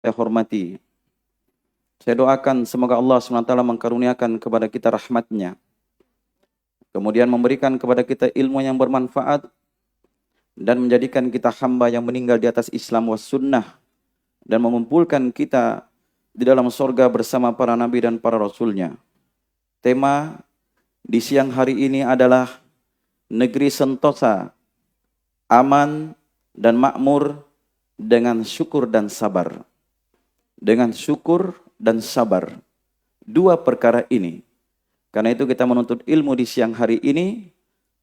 saya hormati. Saya doakan semoga Allah SWT mengkaruniakan kepada kita rahmatnya. Kemudian memberikan kepada kita ilmu yang bermanfaat. Dan menjadikan kita hamba yang meninggal di atas Islam was sunnah. Dan mengumpulkan kita di dalam sorga bersama para nabi dan para rasulnya. Tema di siang hari ini adalah negeri sentosa, aman dan makmur dengan syukur dan sabar. Dengan syukur dan sabar. Dua perkara ini. Karena itu kita menuntut ilmu di siang hari ini,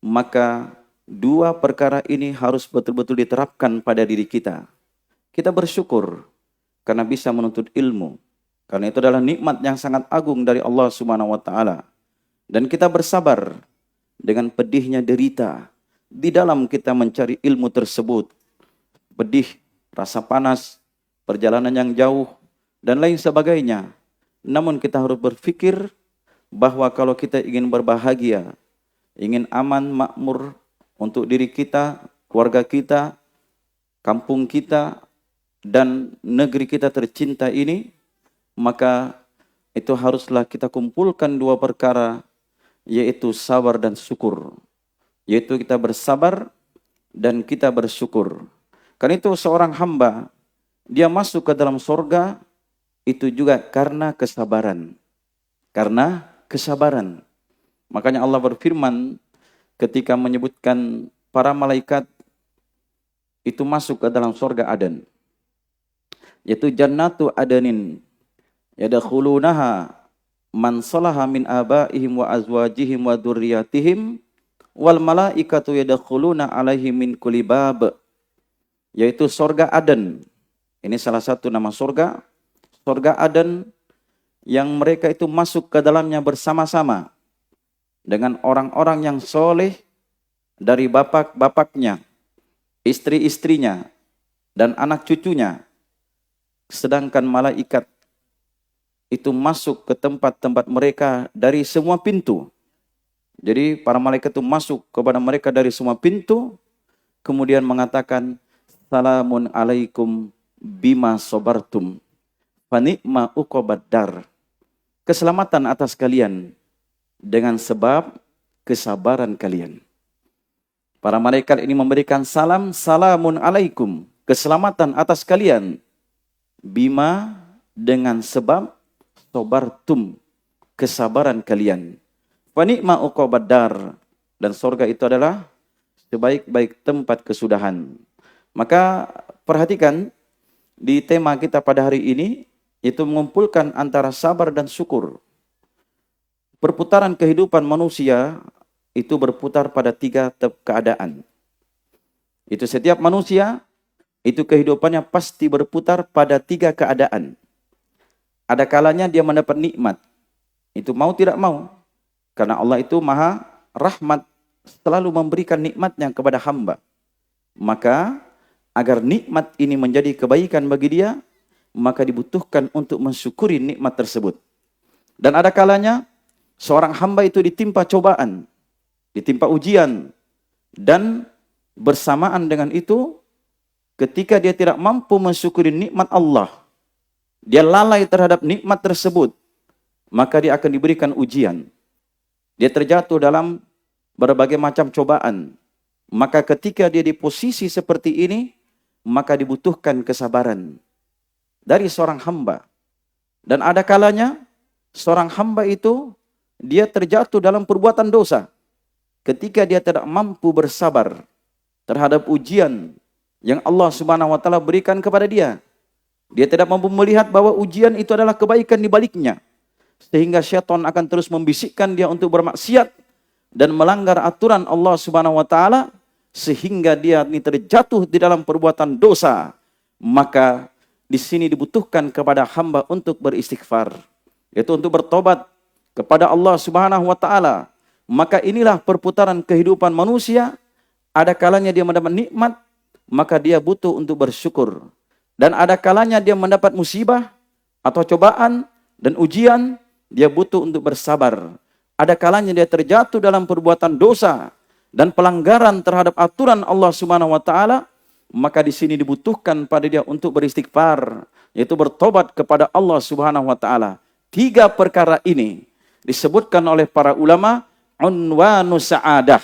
maka dua perkara ini harus betul-betul diterapkan pada diri kita. Kita bersyukur karena bisa menuntut ilmu. Karena itu adalah nikmat yang sangat agung dari Allah Subhanahu wa taala. Dan kita bersabar dengan pedihnya derita di dalam kita mencari ilmu tersebut. Pedih, rasa panas, perjalanan yang jauh, dan lain sebagainya. Namun kita harus berpikir bahwa kalau kita ingin berbahagia, ingin aman, makmur untuk diri kita, keluarga kita, kampung kita, dan negeri kita tercinta ini, maka itu haruslah kita kumpulkan dua perkara, yaitu sabar dan syukur. Yaitu kita bersabar dan kita bersyukur. Karena itu seorang hamba, dia masuk ke dalam surga, itu juga karena kesabaran. Karena kesabaran. Makanya Allah berfirman ketika menyebutkan para malaikat itu masuk ke dalam surga Aden. Yaitu jannatu adanin. Yadakhulunaha man salaha min abaihim wa azwajihim wa dzurriyyatihim wal malaikatu yadakhuluna alaihim min kulli bab. Yaitu surga Aden. Ini salah satu nama surga. Surga Aden yang mereka itu masuk ke dalamnya bersama-sama dengan orang-orang yang soleh dari bapak-bapaknya, istri-istrinya, dan anak cucunya. Sedangkan malaikat itu masuk ke tempat-tempat mereka dari semua pintu. Jadi para malaikat itu masuk kepada mereka dari semua pintu, kemudian mengatakan, Salamun alaikum bima sobartum. Fanikma uqobaddar. Keselamatan atas kalian dengan sebab kesabaran kalian. Para malaikat ini memberikan salam, salamun alaikum. Keselamatan atas kalian. Bima dengan sebab sobartum. Kesabaran kalian. Fanikma uqobaddar. Dan surga itu adalah sebaik-baik tempat kesudahan. Maka perhatikan di tema kita pada hari ini, itu mengumpulkan antara sabar dan syukur. Perputaran kehidupan manusia itu berputar pada tiga keadaan. Itu setiap manusia, itu kehidupannya pasti berputar pada tiga keadaan. Ada kalanya dia mendapat nikmat. Itu mau tidak mau. Karena Allah itu maha rahmat, selalu memberikan nikmatnya kepada hamba. Maka agar nikmat ini menjadi kebaikan bagi dia, maka dibutuhkan untuk mensyukuri nikmat tersebut. Dan ada kalanya seorang hamba itu ditimpa cobaan, ditimpa ujian, dan bersamaan dengan itu, ketika dia tidak mampu mensyukuri nikmat Allah, dia lalai terhadap nikmat tersebut, maka dia akan diberikan ujian. Dia terjatuh dalam berbagai macam cobaan. Maka ketika dia di posisi seperti ini, maka dibutuhkan kesabaran dari seorang hamba. Dan ada kalanya seorang hamba itu dia terjatuh dalam perbuatan dosa. Ketika dia tidak mampu bersabar terhadap ujian yang Allah Subhanahu wa taala berikan kepada dia. Dia tidak mampu melihat bahwa ujian itu adalah kebaikan di baliknya. Sehingga syaitan akan terus membisikkan dia untuk bermaksiat dan melanggar aturan Allah Subhanahu wa taala sehingga dia ini terjatuh di dalam perbuatan dosa. Maka di sini dibutuhkan kepada hamba untuk beristighfar, yaitu untuk bertobat kepada Allah Subhanahu wa taala. Maka inilah perputaran kehidupan manusia. Ada kalanya dia mendapat nikmat, maka dia butuh untuk bersyukur. Dan ada kalanya dia mendapat musibah atau cobaan dan ujian, dia butuh untuk bersabar. Ada kalanya dia terjatuh dalam perbuatan dosa dan pelanggaran terhadap aturan Allah Subhanahu wa taala, maka di sini dibutuhkan pada dia untuk beristighfar, yaitu bertobat kepada Allah Subhanahu wa taala. 3 perkara ini disebutkan oleh para ulama unwanus sa'adah,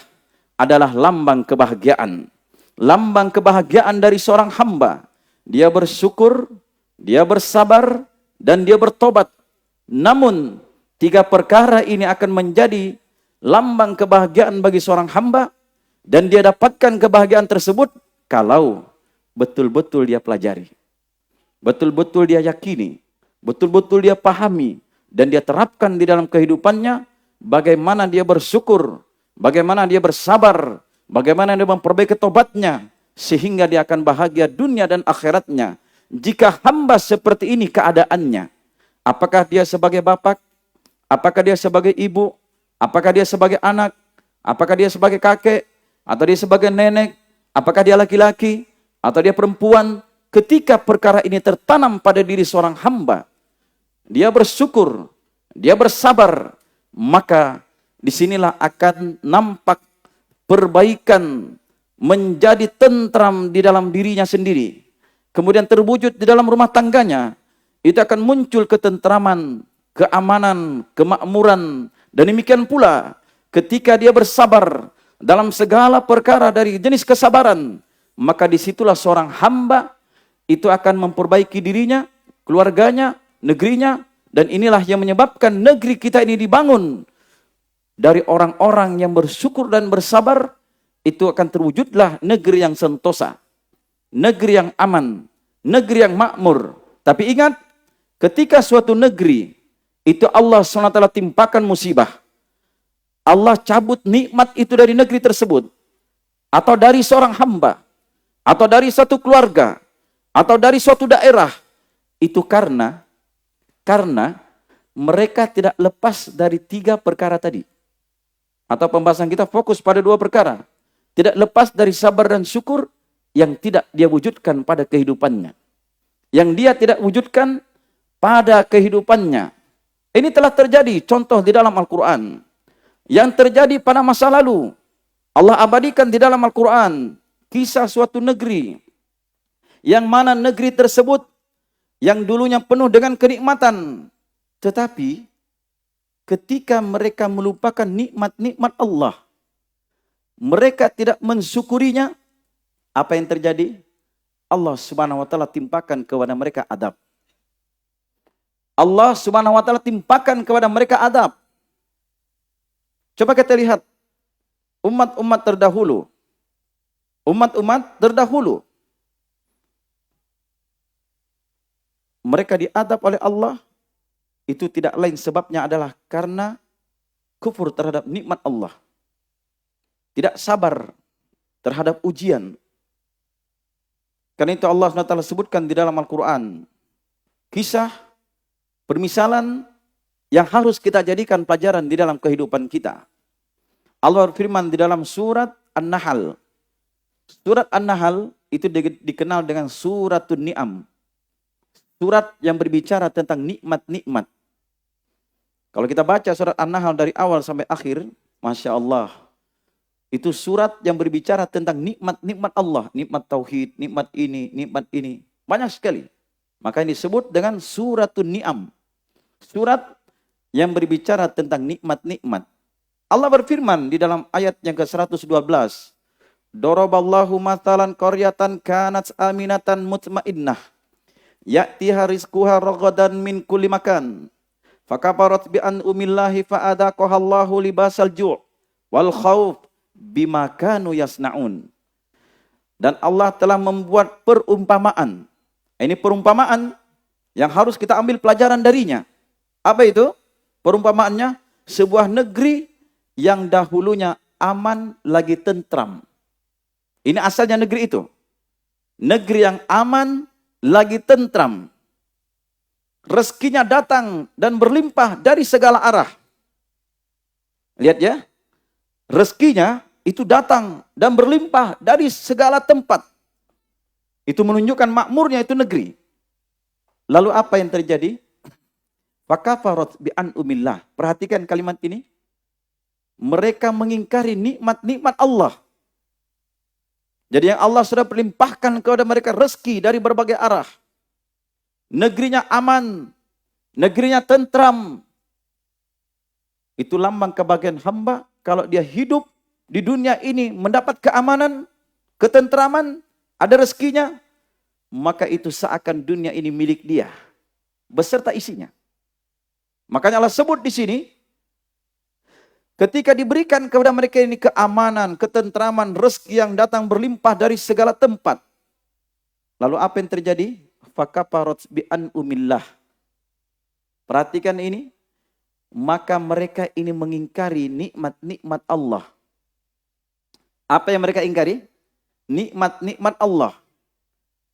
adalah lambang kebahagiaan. Lambang kebahagiaan dari seorang hamba. Dia bersyukur, dia bersabar, dan dia bertobat. Namun 3 perkara ini akan menjadi lambang kebahagiaan bagi seorang hamba, dan dia dapatkan kebahagiaan tersebut kalau betul-betul dia pelajari, betul-betul dia yakini, betul-betul dia pahami, dan dia terapkan di dalam kehidupannya, bagaimana dia bersyukur, bagaimana dia bersabar, bagaimana dia memperbaiki tobatnya, sehingga dia akan bahagia dunia dan akhiratnya. Jika hamba seperti ini keadaannya, apakah dia sebagai bapak, apakah dia sebagai ibu, apakah dia sebagai anak, apakah dia sebagai kakek, atau dia sebagai nenek, apakah dia laki-laki, atau dia perempuan, ketika perkara ini tertanam pada diri seorang hamba, dia bersyukur, dia bersabar, maka disinilah akan nampak perbaikan, menjadi tentram di dalam dirinya sendiri. Kemudian terwujud di dalam rumah tangganya, itu akan muncul ketentraman, keamanan, kemakmuran. Dan demikian pula ketika dia bersabar dalam segala perkara dari jenis kesabaran, maka disitulah seorang hamba itu akan memperbaiki dirinya, keluarganya, negerinya, dan inilah yang menyebabkan negeri kita ini dibangun. Dari orang-orang yang bersyukur dan bersabar, itu akan terwujudlah negeri yang sentosa, negeri yang aman, negeri yang makmur. Tapi ingat, ketika suatu negeri, itu Allah SWT timpakan musibah, Allah cabut nikmat itu dari negeri tersebut, atau dari seorang hamba, atau dari satu keluarga, atau dari suatu daerah, itu karena mereka tidak lepas dari 3 perkara tadi. Atau pembahasan kita fokus pada 2 perkara. Tidak lepas dari sabar dan syukur yang tidak dia wujudkan pada kehidupannya. Yang dia tidak wujudkan pada kehidupannya. Ini telah terjadi contoh di dalam Al-Quran. Yang terjadi pada masa lalu. Allah abadikan di dalam Al-Quran. Kisah suatu negeri. Yang mana negeri tersebut yang dulunya penuh dengan kenikmatan. Tetapi ketika mereka melupakan nikmat-nikmat Allah, mereka tidak mensyukurinya, apa yang terjadi? Allah Subhanahu wa taala timpakan kepada mereka adab. Allah Subhanahu wa taala timpakan kepada mereka adab. Coba kita lihat umat-umat terdahulu. Umat-umat terdahulu. Mereka diadab oleh Allah, itu tidak lain sebabnya adalah karena kufur terhadap nikmat Allah. Tidak sabar terhadap ujian. Karena itu Allah SWT sebutkan di dalam Al-Quran kisah, permisalan yang harus kita jadikan pelajaran di dalam kehidupan kita. Allah berfirman di dalam surat An-Nahl. Surat An-Nahl itu dikenal dengan suratun ni'am. Surat yang berbicara tentang nikmat-nikmat. Kalau kita baca surat An-Nahl dari awal sampai akhir, Masya Allah, itu surat yang berbicara tentang nikmat-nikmat Allah. Nikmat tauhid, nikmat ini, nikmat ini. Banyak sekali. Maka ini disebut dengan suratun ni'am. Surat yang berbicara tentang nikmat-nikmat. Allah berfirman di dalam ayat yang ke-112. Daraballahu mathalan qaryatan kanat aminatan mutmainnah. Ya'tiha rizquha ragadan min kulli makan. Fakafarat bi an umillahi fa'adaqaha Allahu libasal ju' wal khauf bima kanu yasnaun. Dan Allah telah membuat perumpamaan. Ini perumpamaan yang harus kita ambil pelajaran darinya. Apa itu? Perumpamaannya sebuah negeri yang dahulunya aman lagi tentram. Ini asalnya negeri itu. Negeri yang aman lagi tentram. Rezekinya datang dan berlimpah dari segala arah. Lihat ya. Rezekinya itu datang dan berlimpah dari segala tempat. Itu menunjukkan makmurnya itu negeri. Lalu apa yang terjadi? Fakafarat bi an umillah. Perhatikan kalimat ini. Mereka mengingkari nikmat-nikmat Allah. Jadi yang Allah sudah berlimpahkan kepada mereka rezeki dari berbagai arah. negerinya aman, negerinya tentram. Itu lambang kebahagiaan hamba kalau dia hidup di dunia ini mendapat keamanan, ketentraman, ada rezekinya, maka itu seakan dunia ini milik dia beserta isinya. Makanya Allah sebut di sini, ketika diberikan kepada mereka ini keamanan, ketentraman, rezeki yang datang berlimpah dari segala tempat. Lalu apa yang terjadi? Fakafarat bi an'umillah. Perhatikan ini. Maka mereka ini mengingkari nikmat-nikmat Allah. Apa yang mereka ingkari? Nikmat-nikmat Allah.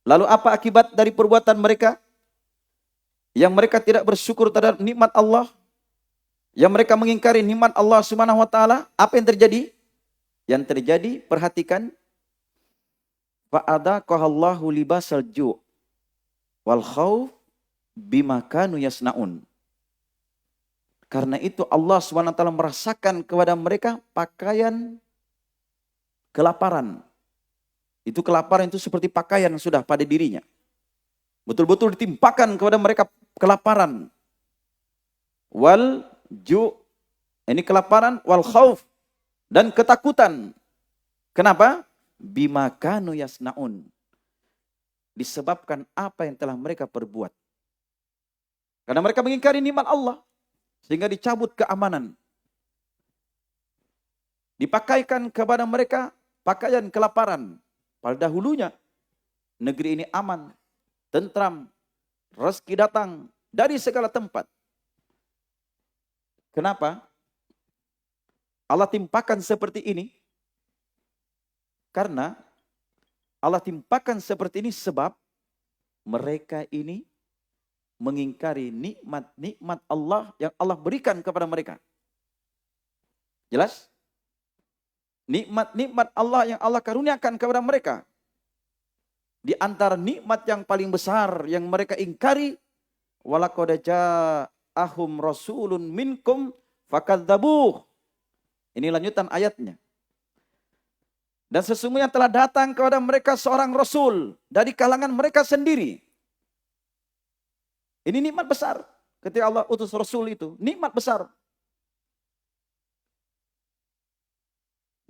Lalu apa akibat dari perbuatan mereka? Yang mereka tidak bersyukur terhadap nikmat Allah. Yang mereka mengingkari nikmat Allah Subhanahu wa taala, apa yang terjadi? Yang terjadi, perhatikan, fa'adaqahallahu libasal ju' wal khauf bima kanu yasnaun. Karena itu Allah SWT merasakan kepada mereka pakaian kelaparan. Itu kelaparan itu seperti pakaian sudah pada dirinya. Betul-betul ditimpakan kepada mereka kelaparan. Wal ju', ini kelaparan, wal khauf, dan ketakutan. Kenapa? Bima kanu yasnaun. Disebabkan apa yang telah mereka perbuat. Karena mereka mengingkari nikmat Allah. Sehingga dicabut keamanan. Dipakaikan kepada mereka pakaian kelaparan. Pada dahulunya, negeri ini aman, tentram, rezeki datang dari segala tempat. Kenapa? Allah timpakan seperti ini. Karena Allah timpakan seperti ini sebab mereka ini mengingkari nikmat-nikmat Allah yang Allah berikan kepada mereka. Jelas? Nikmat-nikmat Allah yang Allah karuniakan kepada mereka. Di antara nikmat yang paling besar yang mereka ingkari, walaqad ja'ahum rasulun minkum fakadzabuh. Ini lanjutan ayatnya. Dan sesungguhnya telah datang kepada mereka seorang rasul dari kalangan mereka sendiri. Ini nikmat besar. Ketika Allah utus Rasul itu, nikmat besar.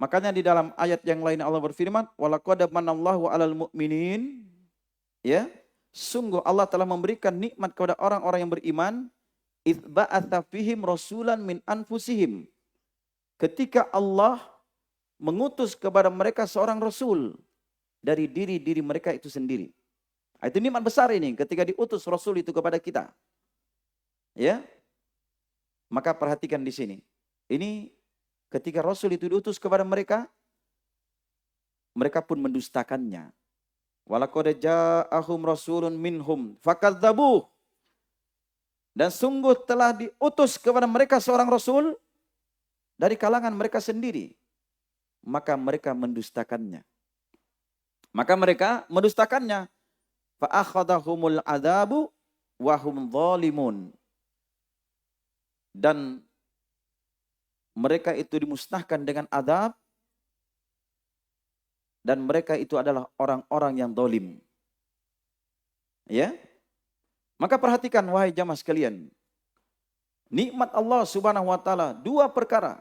Makanya di dalam ayat yang lain Allah berfirman, walaqad manallahu 'alal mu'minin. Ya, sungguh Allah telah memberikan nikmat kepada orang-orang yang beriman, idz ba'atsa fihim rasulan min anfusihim. Ketika Allah mengutus kepada mereka seorang rasul dari diri-diri mereka itu sendiri. Itu nikmat besar ini ketika diutus Rasul itu kepada kita. Ya. Maka perhatikan di sini. Ini ketika Rasul itu diutus kepada mereka, mereka pun mendustakannya. Walaqad ja'ahum rasulun minhum fakadzabuh. Dan sungguh telah diutus kepada mereka seorang rasul dari kalangan mereka sendiri. Maka mereka mendustakannya. Fa'akhadahumul adabu wahum zalimun. Dan mereka itu dimusnahkan dengan adab. Dan mereka itu adalah orang-orang yang zalim. Ya. Maka perhatikan wahai jamaah sekalian. Nikmat Allah Subhanahu wa taala, dua perkara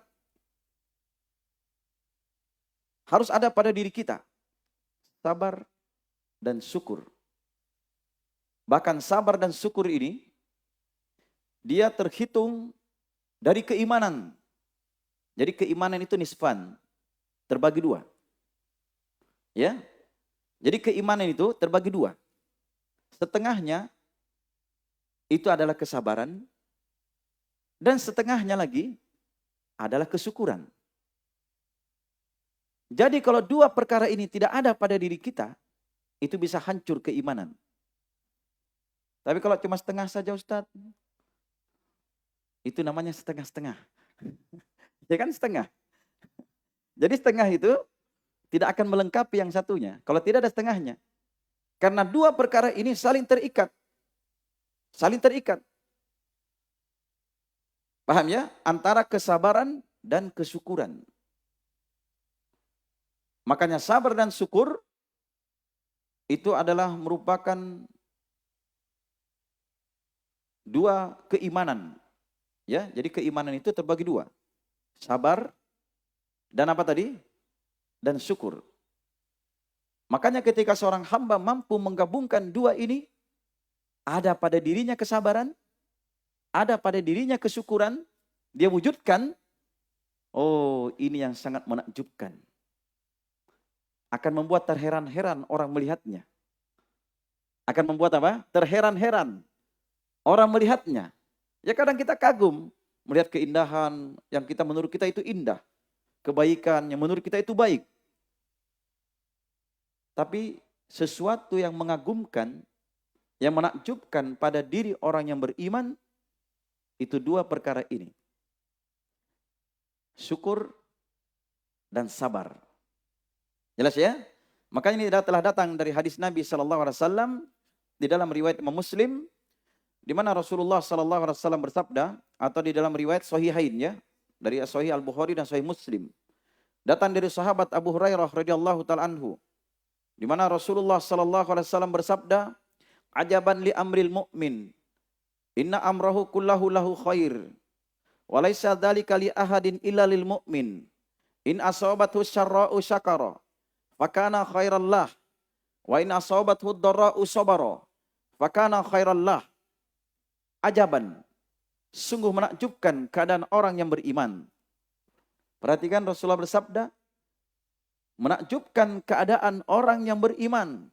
harus ada pada diri kita. Sabar dan syukur. Bahkan sabar dan syukur ini, dia terhitung dari keimanan. Jadi keimanan itu nisfan, terbagi dua. Ya, jadi keimanan itu terbagi dua. Setengahnya itu adalah kesabaran, dan setengahnya lagi adalah kesyukuran. Jadi kalau dua perkara ini tidak ada pada diri kita, itu bisa hancur keimanan. Tapi kalau cuma setengah saja Ustadz, itu namanya setengah-setengah. Ya kan setengah. Jadi setengah itu tidak akan melengkapi yang satunya. Kalau tidak ada setengahnya. Karena dua perkara ini saling terikat. Saling terikat. Paham ya? Antara kesabaran dan kesyukuran. Makanya sabar dan syukur itu adalah merupakan dua keimanan. Ya, jadi keimanan itu terbagi dua. Sabar dan apa tadi? Dan syukur. Makanya ketika seorang hamba mampu menggabungkan dua ini, ada pada dirinya kesabaran, ada pada dirinya kesyukuran, dia wujudkan, oh ini yang sangat menakjubkan. Akan membuat terheran-heran orang melihatnya. Akan membuat apa? Terheran-heran orang melihatnya. Ya kadang kita kagum melihat keindahan yang menurut kita itu indah. Kebaikan yang menurut kita itu baik. Tapi sesuatu yang mengagumkan, yang menakjubkan pada diri orang yang beriman, itu dua perkara ini. Syukur dan sabar. Jelas ya? Makanya ini telah datang dari hadis Nabi SAW di dalam riwayat Imam Muslim, di mana Rasulullah SAW bersabda, atau di dalam riwayat Sahihain ya, dari Sahih Al-Bukhari dan Sahih Muslim. Datang dari sahabat Abu Hurairah radhiyallahu taala anhu, di mana Rasulullah SAW bersabda, "Ajaban li amril mu'min, inna amrahu kullahu lahu khair, wa laisa dzalika li ahadin illa lil mu'min. In asabathu syarra'u syakara, fakana khairal lah, wa in asabathu dharra'u sabara, fakana khairal lah." Ajaban, sungguh menakjubkan keadaan orang yang beriman. Perhatikan Rasulullah bersabda, menakjubkan keadaan orang yang beriman.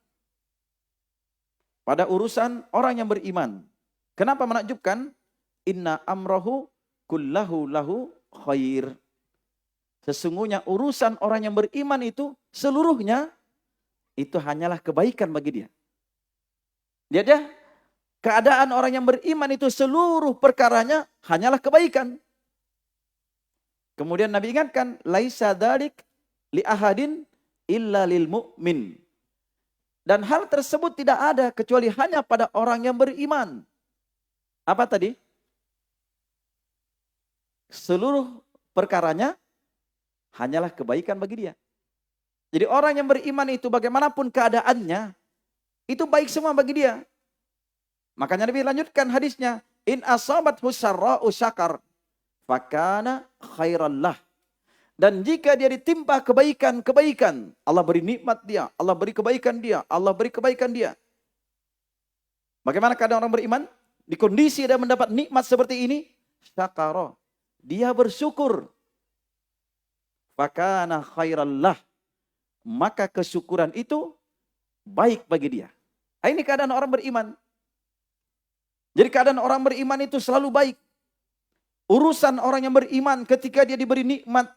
Pada urusan orang yang beriman. Kenapa menakjubkan? Inna amrahu kullahu lahu khair. Sesungguhnya urusan orang yang beriman itu seluruhnya itu hanyalah kebaikan bagi dia. Dia keadaan orang yang beriman itu seluruh perkaranya hanyalah kebaikan. Kemudian Nabi ingatkan, laisa dzalik li ahadin illa lil mu'min. Dan hal tersebut tidak ada kecuali hanya pada orang yang beriman. Apa tadi? Seluruh perkaranya hanyalah kebaikan bagi dia. Jadi orang yang beriman itu bagaimanapun keadaannya, itu baik semua bagi dia. Makanya Nabi lanjutkan hadisnya, in asabathu syarra'u syakar, fakana khairal lah. Dan jika dia ditimpa kebaikan, Allah beri nikmat dia, Allah beri kebaikan dia, Allah beri kebaikan dia. Bagaimana keadaan orang beriman? Di kondisi dia mendapat nikmat seperti ini, syakara, dia bersyukur. Fakana khairal lah. Maka kesyukuran itu baik bagi dia. Ini keadaan orang beriman. Jadi keadaan orang beriman itu selalu baik. Urusan orang yang beriman ketika dia diberi nikmat,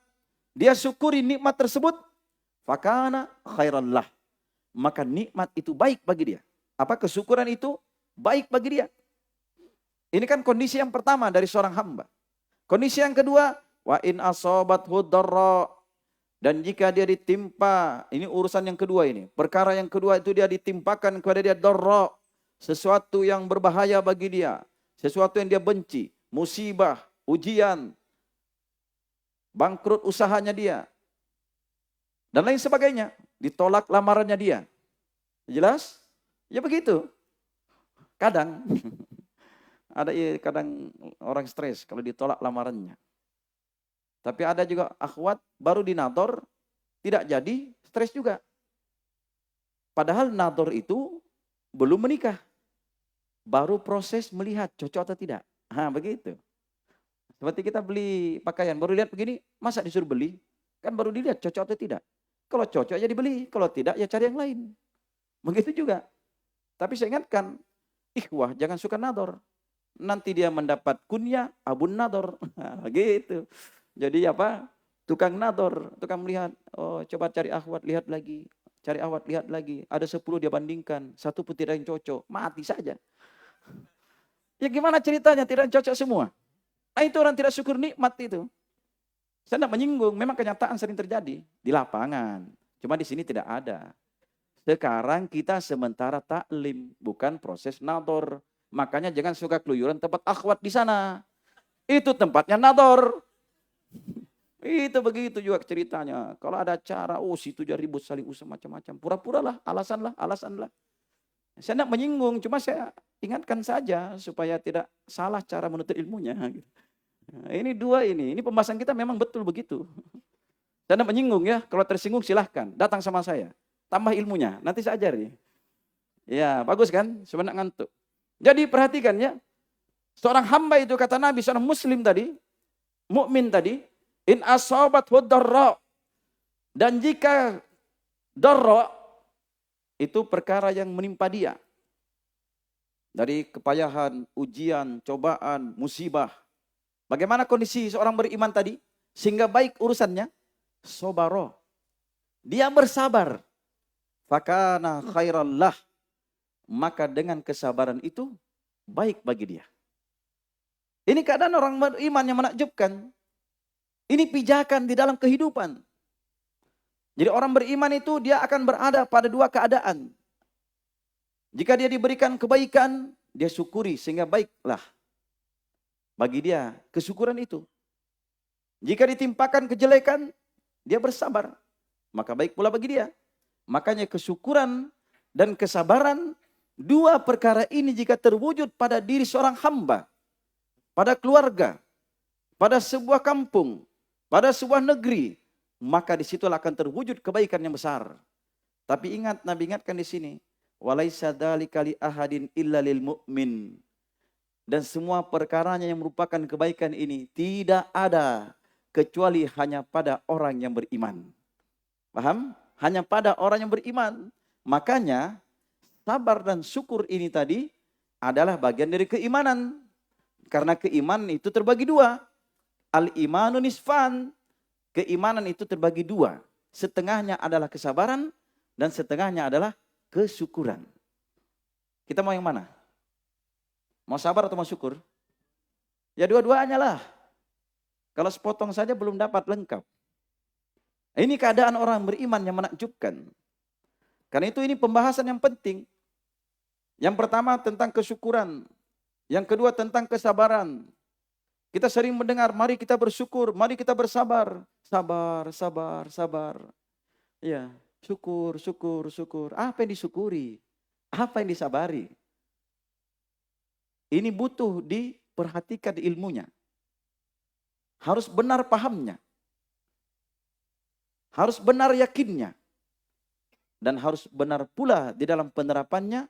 dia syukuri nikmat tersebut, fakana khairallah. Maka nikmat itu baik bagi dia. Apa kesyukuran itu baik bagi dia. Ini kan kondisi yang pertama dari seorang hamba. Kondisi yang kedua, wa in asabathu dharra. Dan jika dia ditimpa, ini urusan yang kedua ini. Perkara yang kedua itu dia ditimpakan kepada dia dharra. Sesuatu yang berbahaya bagi dia. Sesuatu yang dia benci. Musibah, ujian, bangkrut usahanya dia. Dan lain sebagainya. Ditolak lamarannya dia. Jelas? Ya begitu. Kadang. Kadang orang stres kalau ditolak lamarannya. Tapi ada juga akhwat baru dinador, tidak jadi, stres juga. Padahal nador itu belum menikah. Baru proses melihat cocok atau tidak. Begitu. Seperti kita beli pakaian, baru lihat begini, masa disuruh beli? Kan baru dilihat cocok atau tidak. Kalau cocok ya dibeli, kalau tidak ya cari yang lain. Begitu juga. Tapi saya ingatkan, ikhwah jangan suka nador. Nanti dia mendapat kunyah, abun nador. Gitu. Jadi apa? Tukang nador, tukang melihat. Oh, coba cari akhwat, lihat lagi. Cari akhwat, lihat lagi. Ada 10 dia bandingkan. Satu pun tidak yang cocok. Mati saja. Ya gimana ceritanya? Tidak cocok semua. Itu orang tidak syukur nikmat itu. Saya tidak menyinggung. Memang kenyataan sering terjadi. Di lapangan. Cuma di sini tidak ada. Sekarang kita sementara taklim. Bukan proses nador. Makanya jangan suka keluyuran tempat akhwat di sana. Itu tempatnya nador. Itu begitu juga ceritanya. Kalau ada acara, situ jadi ribut saling usah macam-macam. Pura-pura lah, alasan lah. Saya tidak menyinggung, cuma saya ingatkan saja supaya tidak salah cara menuntut ilmunya. Nah, ini pembahasan kita memang betul begitu. Saya tidak menyinggung ya, kalau tersinggung silahkan, datang sama saya. Tambah ilmunya, nanti saya ajari. Ya, bagus kan? Sebenarnya ngantuk. Jadi perhatikan ya, seorang hamba itu kata Nabi, seorang muslim tadi, mukmin tadi, in asabat darra, dan jika darra itu perkara yang menimpa dia dari kepayahan, ujian, cobaan, musibah. Bagaimana kondisi seorang beriman tadi sehingga baik urusannya? Sobaro, dia bersabar. Fakana khairallah, maka dengan kesabaran itu baik bagi dia. Ini keadaan orang beriman yang menakjubkan. Ini pijakan di dalam kehidupan. Jadi orang beriman itu dia akan berada pada dua keadaan. Jika dia diberikan kebaikan, dia syukuri sehingga baiklah bagi dia kesyukuran itu. Jika ditimpakan kejelekan, dia bersabar, maka baik pula bagi dia. Makanya kesyukuran dan kesabaran, dua perkara ini jika terwujud pada diri seorang hamba, pada keluarga, pada sebuah kampung, pada sebuah negeri, maka disitulah akan terwujud kebaikan yang besar. Tapi ingat, Nabi ingatkan di sini, walaisa dzalika li ahadin illa lil mu'min. Dan semua perkaranya yang merupakan kebaikan ini tidak ada kecuali hanya pada orang yang beriman. Paham? Hanya pada orang yang beriman. Makanya sabar dan syukur ini tadi adalah bagian dari keimanan. Karena keimanan itu terbagi dua. Al-imanu nisfan. Keimanan itu terbagi dua. Setengahnya adalah kesabaran dan setengahnya adalah kesyukuran. Kita mau yang mana? Mau sabar atau mau syukur? Ya dua-duanya lah. Kalau sepotong saja belum dapat lengkap. Ini keadaan orang beriman yang menakjubkan. Karena itu ini pembahasan yang penting. Yang pertama tentang kesyukuran. Yang kedua tentang kesabaran. Kita sering mendengar, mari kita bersyukur, mari kita bersabar. Sabar, sabar, sabar. Ya, syukur, syukur, syukur. Apa yang disyukuri? Apa yang disabari? Ini butuh diperhatikan di ilmunya. Harus benar pahamnya. Harus benar yakinnya. Dan harus benar pula di dalam penerapannya,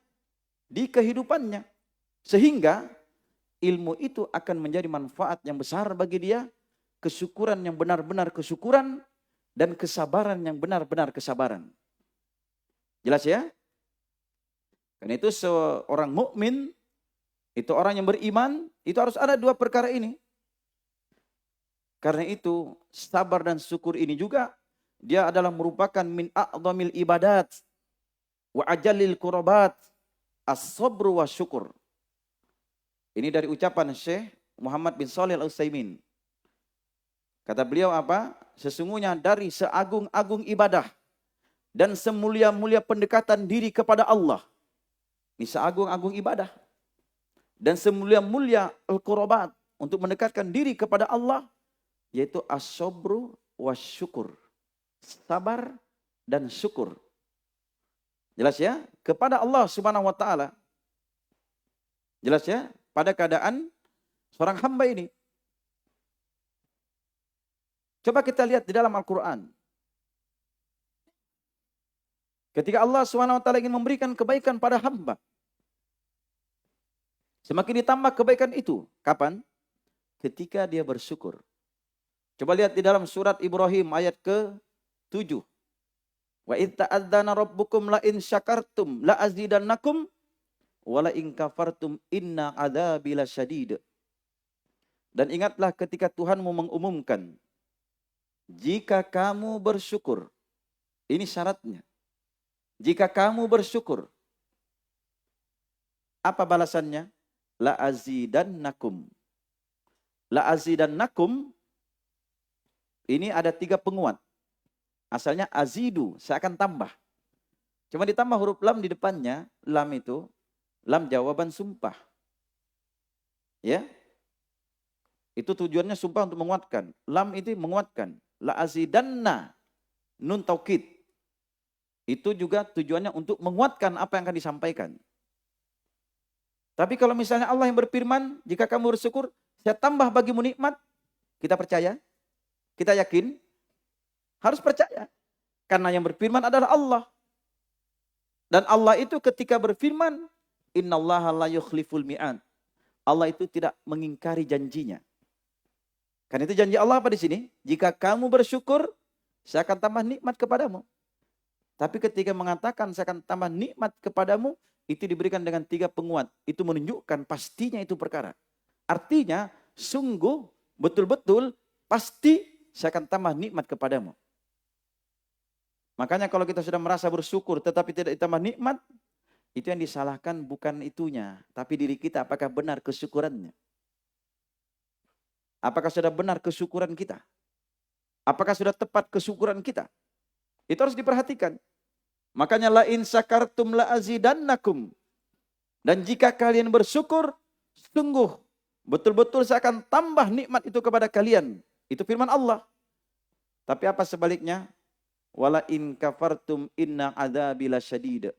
di kehidupannya. Sehingga ilmu itu akan menjadi manfaat yang besar bagi dia, kesyukuran yang benar-benar kesyukuran, dan kesabaran yang benar-benar kesabaran. Jelas ya? Karena itu seorang mukmin, itu orang yang beriman, itu harus ada dua perkara ini. Karena itu sabar dan syukur ini juga, dia adalah merupakan min a'dhamil ibadat, wa ajalil qurabat, as-sabru wa syukur. Ini dari ucapan Syekh Muhammad bin Shalih Al-Utsaimin. Kata beliau apa? Sesungguhnya dari seagung-agung ibadah dan semulia-mulia pendekatan diri kepada Allah. Ini seagung-agung ibadah. Dan semulia-mulia al-qurabat untuk mendekatkan diri kepada Allah, yaitu as-sabru wasyukur. Sabar dan syukur. Jelas ya? Kepada Allah Subhanahu wa taala. Jelas ya? Pada keadaan seorang hamba ini. Coba kita lihat di dalam Al-Quran. Ketika Allah SWT ingin memberikan kebaikan pada hamba. Semakin ditambah kebaikan itu. Kapan? Ketika dia bersyukur. Coba lihat di dalam surat Ibrahim ayat ke-7. Wa idh ta'adzana rabbukum la in syakartum la azidannakum wala in kafartum inna adzabi lasyadid. Dan ingatlah ketika Tuhanmu mengumumkan, jika kamu bersyukur, ini syaratnya. Jika kamu bersyukur, apa balasannya? La azidannakum. La azidannakum, ini ada 3 penguat. Asalnya azidu, saya akan tambah. Cuma ditambah huruf lam di depannya, lam itu, lam jawaban sumpah. Ya. Itu tujuannya sumpah untuk menguatkan. Lam itu menguatkan. La azidanna, nun taukid. Itu juga tujuannya untuk menguatkan apa yang akan disampaikan. Tapi kalau misalnya Allah yang berfirman, jika kamu bersyukur, saya tambah bagimu nikmat, kita percaya, kita yakin, harus percaya. Karena yang berfirman adalah Allah. Dan Allah itu ketika berfirman, innallaha la yukhliful mi'ad. Allah itu tidak mengingkari janjinya. Karena itu janji Allah apa di sini? Jika kamu bersyukur, saya akan tambah nikmat kepadamu. Tapi ketika mengatakan saya akan tambah nikmat kepadamu, itu diberikan dengan 3 penguat. Itu menunjukkan pastinya itu perkara. Artinya, sungguh, betul-betul, pasti saya akan tambah nikmat kepadamu. Makanya kalau kita sudah merasa bersyukur tetapi tidak ditambah nikmat, itu yang disalahkan bukan itunya, tapi diri kita apakah benar kesyukurannya. Apakah sudah benar kesyukuran kita? Apakah sudah tepat kesyukuran kita? Itu harus diperhatikan. Makanya la in syakartum la azidannakum. Dan jika kalian bersyukur, sungguh betul-betul saya akan tambah nikmat itu kepada kalian. Itu firman Allah. Tapi apa sebaliknya? Wala in kafartum inna adzabi lasyadid.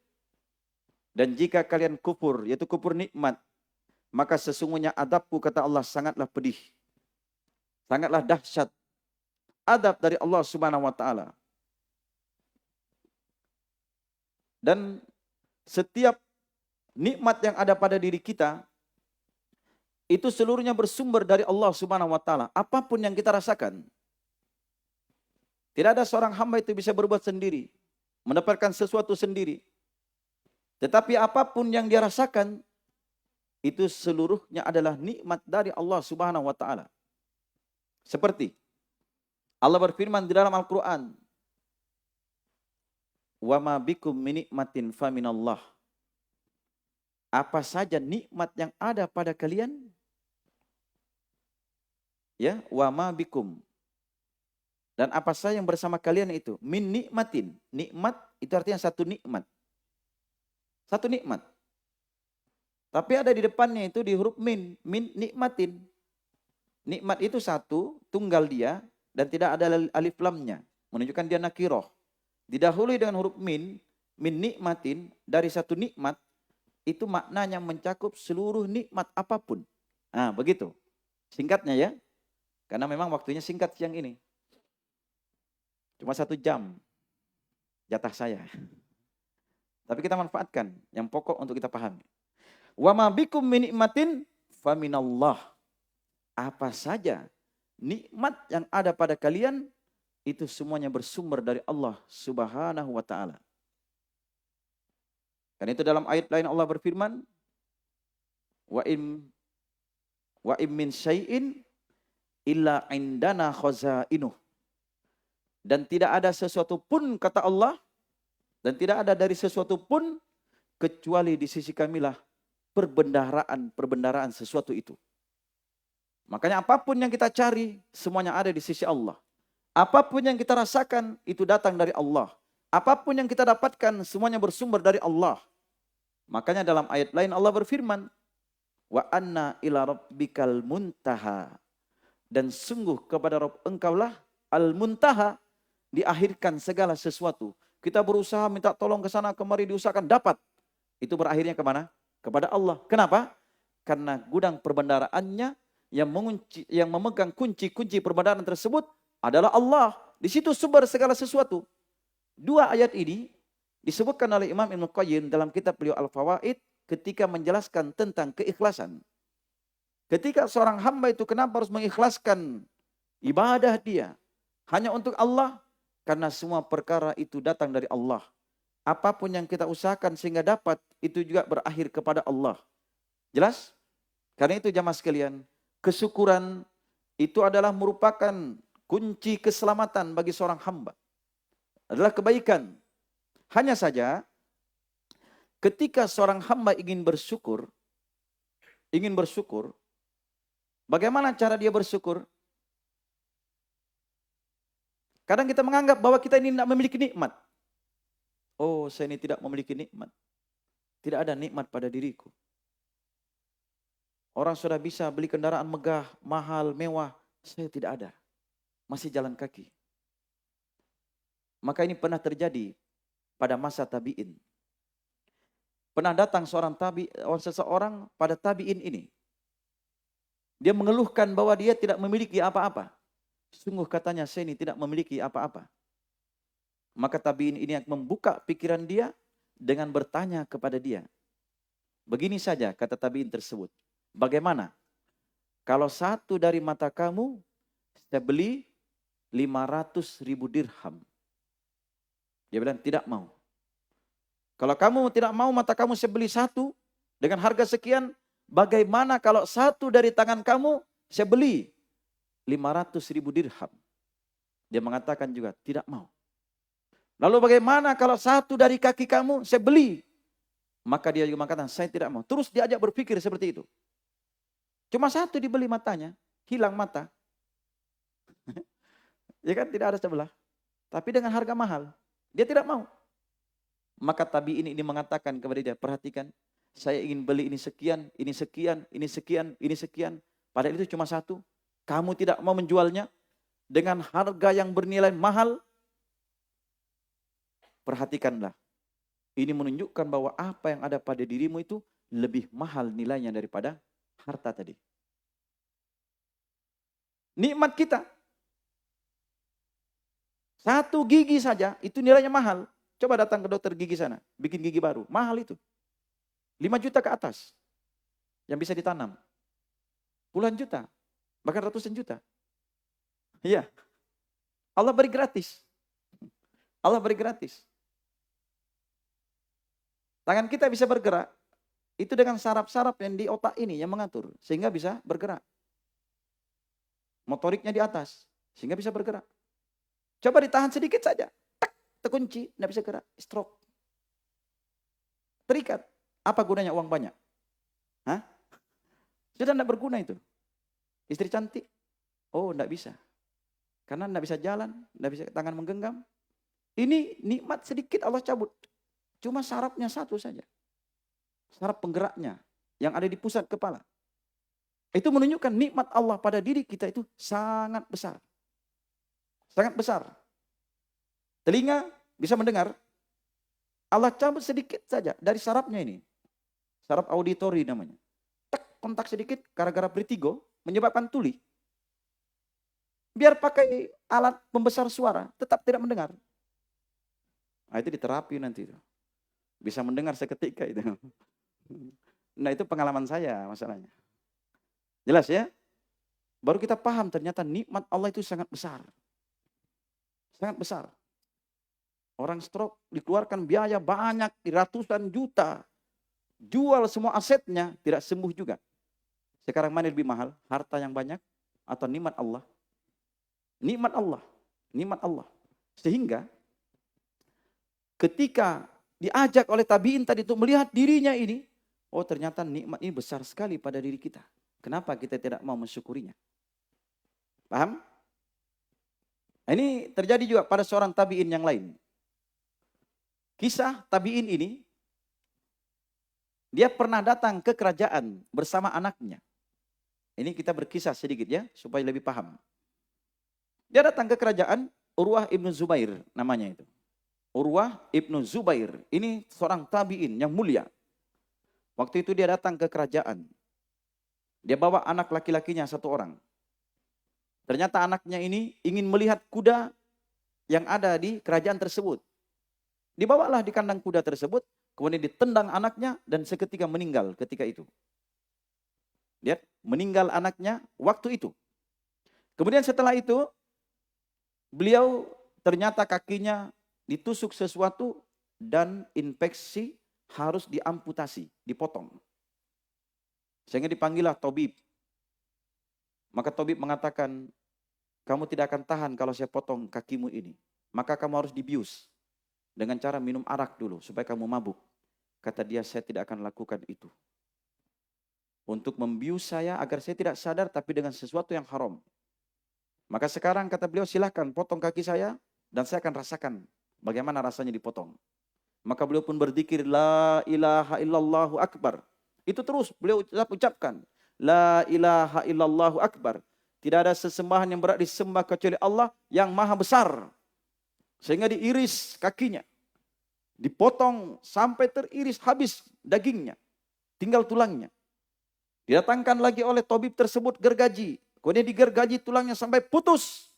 Dan jika kalian kufur, yaitu kufur nikmat, maka sesungguhnya adabku, kata Allah, sangatlah pedih. Sangatlah dahsyat. Adab dari Allah Subhanahu wa taala. Dan setiap nikmat yang ada pada diri kita, itu seluruhnya bersumber dari Allah Subhanahu wa taala. Apapun yang kita rasakan. Tidak ada seorang hamba itu bisa berbuat sendiri, mendapatkan sesuatu sendiri. Tetapi apapun yang dia rasakan, itu seluruhnya adalah nikmat dari Allah Subhanahu wa taala. Seperti Allah berfirman di dalam Al-Quran, wa ma bikum min nikmatin faminallah. Apa saja nikmat yang ada pada kalian, ya, wa ma bikum. Dan apa saja yang bersama kalian itu, min nikmatin. Nikmat itu artinya satu nikmat. Satu nikmat. Tapi ada di depannya itu di huruf min nikmatin. Nikmat itu satu, tunggal dia, dan tidak ada alif lamnya. Menunjukkan dia nakiroh. Didahului dengan huruf min nikmatin, dari satu nikmat, itu maknanya mencakup seluruh nikmat apapun. Nah, begitu. Singkatnya ya. Karena memang waktunya singkat siang ini. Cuma 1 jam jatah saya. Tapi kita manfaatkan yang pokok untuk kita pahami. Wa ma bikum min nikmatin faminallah. Apa saja nikmat yang ada pada kalian, itu semuanya bersumber dari Allah Subhanahu wa taala. Karena itu dalam ayat lain Allah berfirman, wa im min syai'in illa indana khazainuh. Dan tidak ada sesuatu pun, kata Allah, dan tidak ada dari sesuatu pun kecuali di sisi kamilah perbendaharaan sesuatu itu. Makanya apapun yang kita cari, semuanya ada di sisi Allah. Apapun yang kita rasakan, itu datang dari Allah. Apapun yang kita dapatkan, semuanya bersumber dari Allah. Makanya dalam ayat lain Allah berfirman, wa anna ila rabbikal muntaha. Dan sungguh kepada Rabb engkaulah al-muntaha, diakhirkan segala sesuatu. Kita berusaha minta tolong ke sana kemari, diusahakan dapat. Itu berakhirnya kemana? Kepada Allah. Kenapa? Karena gudang perbendaharaannya yang memegang kunci-kunci perbendaharaan tersebut adalah Allah. Di situ sumber segala sesuatu. 2 ayat ini disebutkan oleh Imam Ibnu Qayyim dalam kitab beliau Al-Fawaid ketika menjelaskan tentang keikhlasan. Ketika seorang hamba itu kenapa harus mengikhlaskan ibadah dia hanya untuk Allah? Karena semua perkara itu datang dari Allah. Apapun yang kita usahakan sehingga dapat, itu juga berakhir kepada Allah. Jelas? Karena itu jamaah sekalian, kesyukuran itu adalah merupakan kunci keselamatan bagi seorang hamba. Adalah kebaikan. Hanya saja, ketika seorang hamba ingin bersyukur, bagaimana cara dia bersyukur? Kadang kita menganggap bahwa kita ini tidak memiliki nikmat. Oh, saya ini tidak memiliki nikmat. Tidak ada nikmat pada diriku. Orang sudah bisa beli kendaraan megah, mahal, mewah. Saya tidak ada. Masih jalan kaki. Maka ini pernah terjadi pada masa tabi'in. Pernah datang seseorang pada tabi'in ini. Dia mengeluhkan bahwa dia tidak memiliki apa-apa. Sungguh katanya, saya ini tidak memiliki apa-apa. Maka tabi'in ini yang membuka pikiran dia dengan bertanya kepada dia. Begini saja kata tabi'in tersebut. Bagaimana kalau satu dari mata kamu saya beli 500.000 dirham? Dia bilang tidak mau. Kalau kamu tidak mau mata kamu saya beli satu dengan harga sekian, bagaimana kalau satu dari tangan kamu saya beli 500.000 dirham? Dia mengatakan juga tidak mau. Lalu bagaimana kalau satu dari kaki kamu saya beli? Maka dia juga mengatakan saya tidak mau. Terus diajak berpikir seperti itu. Cuma satu dibeli matanya, hilang mata. Ya kan tidak ada sebelah. Tapi dengan harga mahal, dia tidak mau. Maka tabi'in ini mengatakan kepada dia, perhatikan, saya ingin beli ini sekian, ini sekian, ini sekian, ini sekian. Padahal itu cuma satu. Kamu tidak mau menjualnya dengan harga yang bernilai mahal. Perhatikanlah. Ini menunjukkan bahwa apa yang ada pada dirimu itu lebih mahal nilainya daripada harta tadi. Nikmat kita. Satu gigi saja itu nilainya mahal. Coba datang ke dokter gigi sana, bikin gigi baru. Mahal itu. 5 juta ke atas. Yang bisa ditanam. Puluhan juta. Bahkan ratusan juta. Iya. Allah beri gratis. Allah beri gratis. Tangan kita bisa bergerak. Itu dengan saraf-saraf yang di otak ini yang mengatur. Sehingga bisa bergerak. Motoriknya di atas. Sehingga bisa bergerak. Coba ditahan sedikit saja. Terkunci, tidak bisa gerak, stroke. Terikat. Apa gunanya uang banyak? Hah? Sudah tidak berguna itu. Istri cantik, oh tidak bisa. Karena tidak bisa jalan, tidak bisa tangan menggenggam. Ini nikmat sedikit Allah cabut. Cuma sarafnya satu saja. Saraf penggeraknya yang ada di pusat kepala. Itu menunjukkan nikmat Allah pada diri kita itu sangat besar. Sangat besar. Telinga bisa mendengar. Allah cabut sedikit saja dari sarafnya ini. Saraf auditori namanya. Kontak sedikit gara-gara vertigo menyebabkan tuli. Biar pakai alat pembesar suara tetap tidak mendengar. Nah, itu diterapi nanti itu. Bisa mendengar seketika itu. Nah, itu pengalaman saya masalahnya. Jelas ya? Baru kita paham ternyata nikmat Allah itu sangat besar. Sangat besar. Orang stroke dikeluarkan biaya banyak, ratusan juta. Jual semua asetnya, tidak sembuh juga. Sekarang mana lebih mahal? Harta yang banyak atau nikmat Allah? Nikmat Allah. Nikmat Allah. Sehingga ketika diajak oleh tabi'in tadi untuk melihat dirinya ini, oh ternyata nikmat ini besar sekali pada diri kita. Kenapa kita tidak mau mensyukurinya? Paham? Ini terjadi juga pada seorang tabi'in yang lain. Kisah tabi'in ini, dia pernah datang ke kerajaan bersama anaknya. Ini kita berkisah sedikit ya, supaya lebih paham. Dia datang ke kerajaan, Urwah ibnu Zubair namanya itu. Urwah ibnu Zubair, ini seorang tabi'in yang mulia. Waktu itu dia datang ke kerajaan. Dia bawa anak laki-lakinya satu orang. Ternyata anaknya ini ingin melihat kuda yang ada di kerajaan tersebut. Dibawalah di kandang kuda tersebut, kemudian ditendang anaknya dan seketika meninggal ketika itu. Lihat, meninggal anaknya waktu itu. Kemudian setelah itu, beliau ternyata kakinya ditusuk sesuatu dan infeksi harus diamputasi, dipotong. Sehingga dipanggillah tabib. Maka tabib mengatakan, kamu tidak akan tahan kalau saya potong kakimu ini. Maka kamu harus dibius. Dengan cara minum arak dulu supaya kamu mabuk. Kata dia, saya tidak akan lakukan itu. Untuk membius saya agar saya tidak sadar tapi dengan sesuatu yang haram. Maka sekarang kata beliau, silahkan potong kaki saya dan saya akan rasakan bagaimana rasanya dipotong. Maka beliau pun berzikir, la ilaha illallahu akbar. Itu terus beliau ucapkan, la ilaha illallahu akbar. Tidak ada sesembahan yang berhak disembah kecuali Allah yang maha besar. Sehingga diiris kakinya. Dipotong sampai teriris habis dagingnya, tinggal tulangnya. Didatangkan lagi oleh tabib tersebut gergaji. Kemudian digergaji tulangnya sampai putus.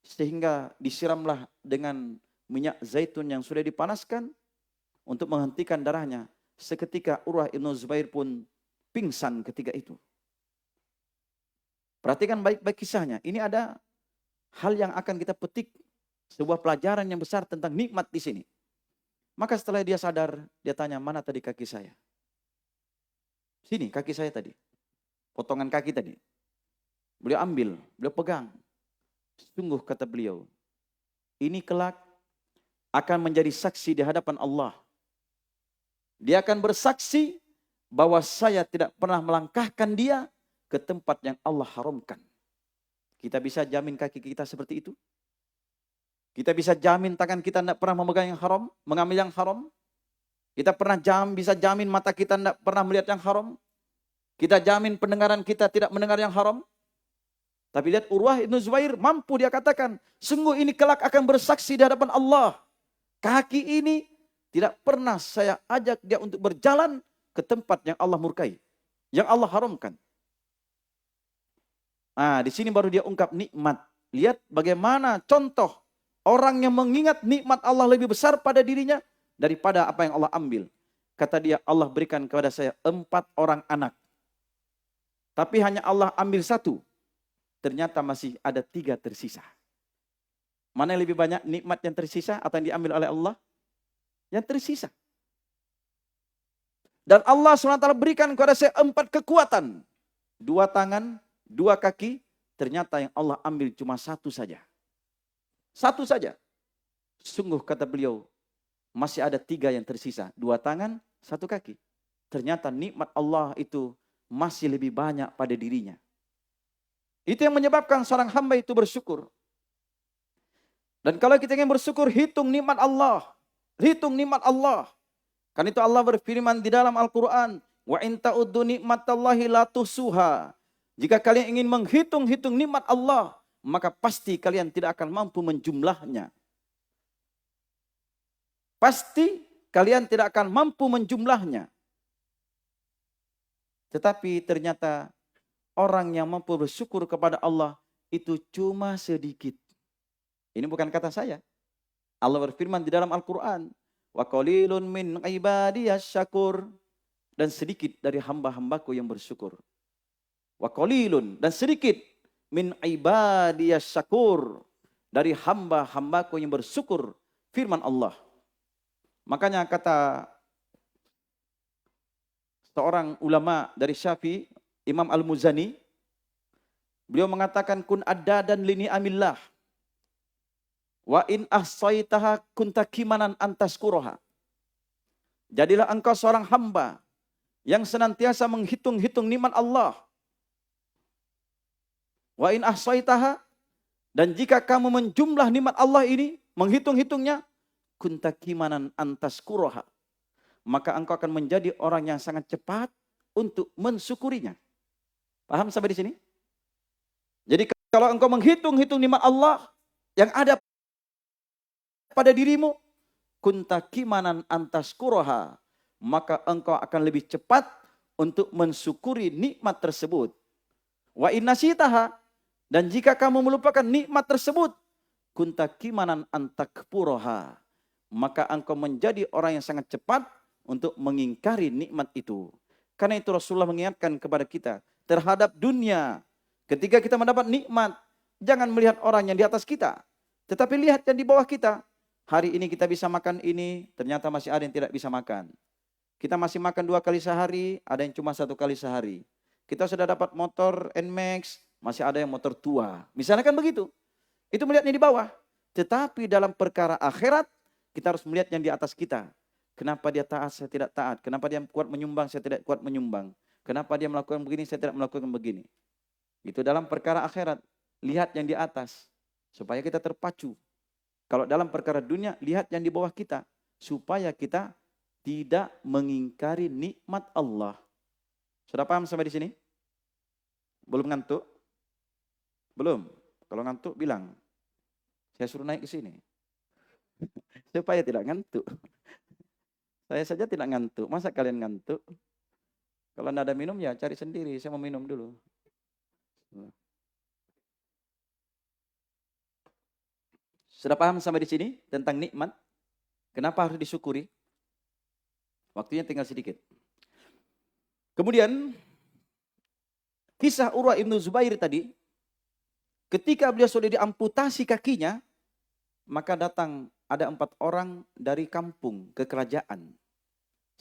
Sehingga disiramlah dengan minyak zaitun yang sudah dipanaskan untuk menghentikan darahnya. Seketika Urwah ibn Zubair pun pingsan ketika itu. Perhatikan baik-baik kisahnya. Ini ada hal yang akan kita petik. Sebuah pelajaran yang besar tentang nikmat di sini. Maka setelah dia sadar, dia tanya, mana tadi kaki saya? Sini kaki saya tadi. Potongan kaki tadi. Beliau ambil, beliau pegang. Sungguh kata beliau, ini kelak akan menjadi saksi di hadapan Allah. Dia akan bersaksi bahwa saya tidak pernah melangkahkan dia ke tempat yang Allah haramkan. Kita bisa jamin kaki kita seperti itu? Kita bisa jamin tangan kita tidak pernah memegang yang haram, mengambil yang haram? Kita bisa jamin mata kita tidak pernah melihat yang haram? Kita jamin pendengaran kita tidak mendengar yang haram? Tapi lihat Urwah ibn Zubair mampu dia katakan, sungguh ini kelak akan bersaksi di hadapan Allah. Kaki ini tidak pernah saya ajak dia untuk berjalan ke tempat yang Allah murkai, yang Allah haramkan. Nah, di sini baru dia ungkap nikmat. Lihat bagaimana contoh orang yang mengingat nikmat Allah lebih besar pada dirinya daripada apa yang Allah ambil. Kata dia, Allah berikan kepada saya 4 orang anak. Tapi hanya Allah ambil 1. Ternyata masih ada 3 tersisa. Mana yang lebih banyak nikmat yang tersisa atau yang diambil oleh Allah? Yang tersisa. Dan Allah SWT berikan kepada saya 4 kekuatan. 2 tangan, 2 kaki. Ternyata yang Allah ambil cuma 1 saja. 1 saja. Sungguh kata beliau, masih ada 3 yang tersisa. 2 tangan, 1 kaki. Ternyata nikmat Allah itu masih lebih banyak pada dirinya. Itu yang menyebabkan seorang hamba itu bersyukur. Dan kalau kita ingin bersyukur, hitung nikmat Allah. Hitung nikmat Allah. Kan itu Allah berfirman di dalam Al-Quran, wa in ta'uddu nikmatallahi la tuhsuha. Jika kalian ingin menghitung-hitung nikmat Allah, maka pasti kalian tidak akan mampu menjumlahnya. Pasti kalian tidak akan mampu menjumlahnya. Tetapi ternyata orang yang mampu bersyukur kepada Allah itu cuma sedikit. Ini bukan kata saya. Allah berfirman di dalam Al-Quran, wa qalilun min ibadiyas syakur. Dan sedikit dari hamba-hambaku yang bersyukur. Wa qalilun, dan sedikit min ibadiyas syakur, dari hamba-hambaku yang bersyukur, firman Allah. Makanya kata seorang ulama dari Syafi'i, Imam Al-Muzani, beliau mengatakan kun addadan lini amillah wa in ahsaitaha kunta kimanan antaskuroha. Jadilah engkau seorang hamba yang senantiasa menghitung-hitung nikmat Allah. Wa in ahsaitaha, dan jika kamu menjumlah nikmat Allah ini, menghitung-hitungnya, kunta kimanan antaskuroha, maka engkau akan menjadi orang yang sangat cepat untuk mensyukurinya. Paham sampai di sini? Jadi kalau engkau menghitung-hitung nikmat Allah yang ada pada dirimu, kunta kimanan antaskuroha, maka engkau akan lebih cepat untuk mensyukuri nikmat tersebut. Wa in nasitaha, dan jika kamu melupakan nikmat tersebut, kunta kimanan antakpuroha, maka engkau menjadi orang yang sangat cepat untuk mengingkari nikmat itu. Karena itu Rasulullah mengingatkan kepada kita terhadap dunia. Ketika kita mendapat nikmat, jangan melihat orang yang di atas kita, tetapi lihat yang di bawah kita. Hari ini kita bisa makan ini, ternyata masih ada yang tidak bisa makan. Kita masih makan 2 kali sehari, ada yang cuma 1 kali sehari. Kita sudah dapat motor NMAX, masih ada yang motor tua. Misalnya kan begitu. Itu melihatnya di bawah. Tetapi dalam perkara akhirat, kita harus melihat yang di atas kita. Kenapa dia taat, saya tidak taat. Kenapa dia kuat menyumbang, saya tidak kuat menyumbang. Kenapa dia melakukan begini, saya tidak melakukan begini. Itu dalam perkara akhirat. Lihat yang di atas. Supaya kita terpacu. Kalau dalam perkara dunia, lihat yang di bawah kita. Supaya kita tidak mengingkari nikmat Allah. Sudah paham sampai di sini? Belum ngantuk? Belum? Kalau ngantuk bilang. Saya suruh naik ke sini. Supaya tidak ngantuk. Saya saja tidak ngantuk. Masa kalian ngantuk? Kalau tidak ada minum ya cari sendiri. Saya mau minum dulu. Sudah paham sampai di sini tentang nikmat? Kenapa harus disyukuri? Waktunya tinggal sedikit. Kemudian kisah Urwah ibnu Zubair tadi, ketika beliau sudah diamputasi kakinya, maka datang ada 4 orang dari kampung ke kerajaan.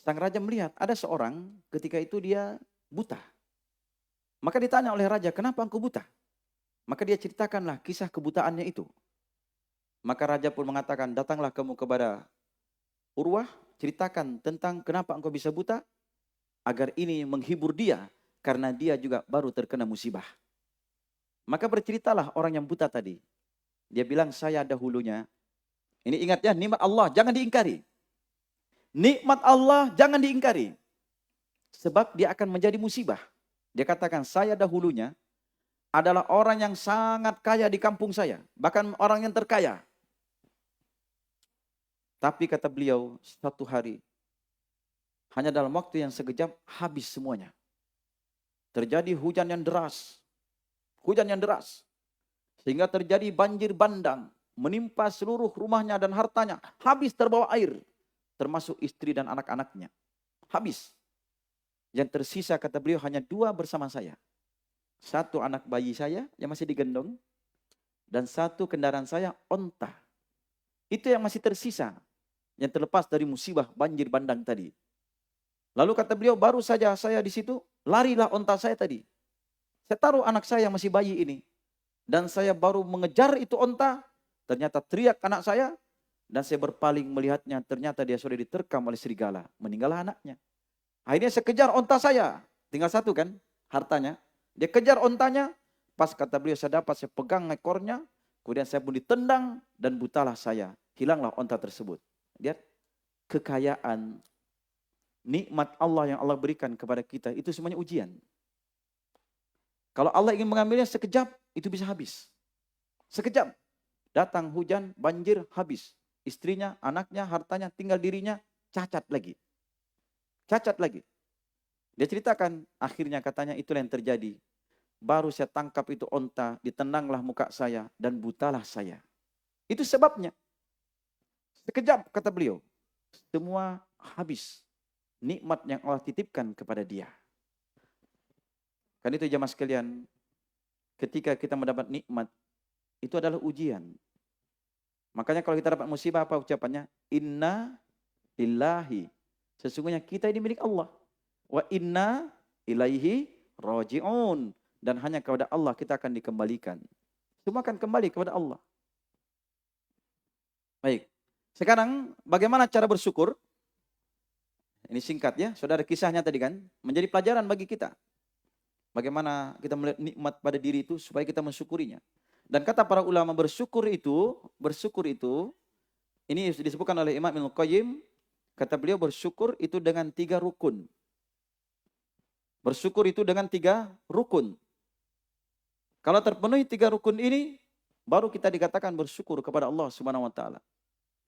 Sang raja melihat ada seorang ketika itu dia buta. Maka ditanya oleh raja, kenapa engkau buta? Maka dia ceritakanlah kisah kebutaannya itu. Maka raja pun mengatakan, datanglah kamu kepada Urwah, ceritakan tentang kenapa engkau bisa buta, agar ini menghibur dia, karena dia juga baru terkena musibah. Maka berceritalah orang yang buta tadi. Dia bilang, saya dahulunya, ini ingat ya, nikmat Allah jangan diingkari. Nikmat Allah jangan diingkari. Sebab dia akan menjadi musibah. Dia katakan, saya dahulunya adalah orang yang sangat kaya di kampung saya. Bahkan orang yang terkaya. Tapi kata beliau, satu hari, hanya dalam waktu yang sekejap, habis semuanya. Terjadi hujan yang deras. Hujan yang deras. Sehingga terjadi banjir bandang. Menimpa seluruh rumahnya dan hartanya. Habis terbawa air. Termasuk istri dan anak-anaknya. Habis. Yang tersisa kata beliau hanya 2 bersama saya. 1 anak bayi saya yang masih digendong. Dan 1 kendaraan saya, onta. Itu yang masih tersisa. Yang terlepas dari musibah banjir bandang tadi. Lalu kata beliau, baru saja saya di situ, larilah onta saya tadi. Saya taruh anak saya yang masih bayi ini. Dan saya baru mengejar itu onta, ternyata teriak anak saya, dan saya berpaling melihatnya, ternyata dia sudah diterkam oleh serigala. Meninggallah anaknya. Akhirnya saya kejar onta saya, tinggal 1 kan, hartanya. Dia kejar ontanya, pas kata beliau saya dapat, saya pegang ekornya, kemudian saya pun ditendang, dan butalah saya. Hilanglah onta tersebut. Lihat, kekayaan, nikmat Allah yang Allah berikan kepada kita, itu semuanya ujian. Kalau Allah ingin mengambilnya sekejap, itu bisa habis. Sekejap. Datang hujan, banjir, habis. Istrinya, anaknya, hartanya, tinggal dirinya, cacat lagi. Cacat lagi. Dia ceritakan, akhirnya katanya itulah yang terjadi. Baru saya tangkap itu onta, ditendanglah muka saya, dan butalah saya. Itu sebabnya. Sekejap kata beliau, semua habis. Nikmat yang Allah titipkan kepada dia. Kan itu jamaah sekalian, ketika kita mendapat nikmat, itu adalah ujian. Makanya kalau kita dapat musibah, apa ucapannya? Inna lillahi. Sesungguhnya kita ini milik Allah. Wa inna ilaihi raji'un. Dan hanya kepada Allah kita akan dikembalikan. Semua akan kembali kepada Allah. Baik. Sekarang bagaimana cara bersyukur? Ini singkat ya, saudara, kisahnya tadi kan. Menjadi pelajaran bagi kita. Bagaimana kita melihat nikmat pada diri itu supaya kita mensyukurinya. Dan kata para ulama bersyukur itu, ini disebutkan oleh Imam Ibnu Qayyim, kata beliau bersyukur itu dengan 3 rukun. Bersyukur itu dengan 3 rukun. Kalau terpenuhi 3 rukun ini, baru kita dikatakan bersyukur kepada Allah Subhanahu wa taala.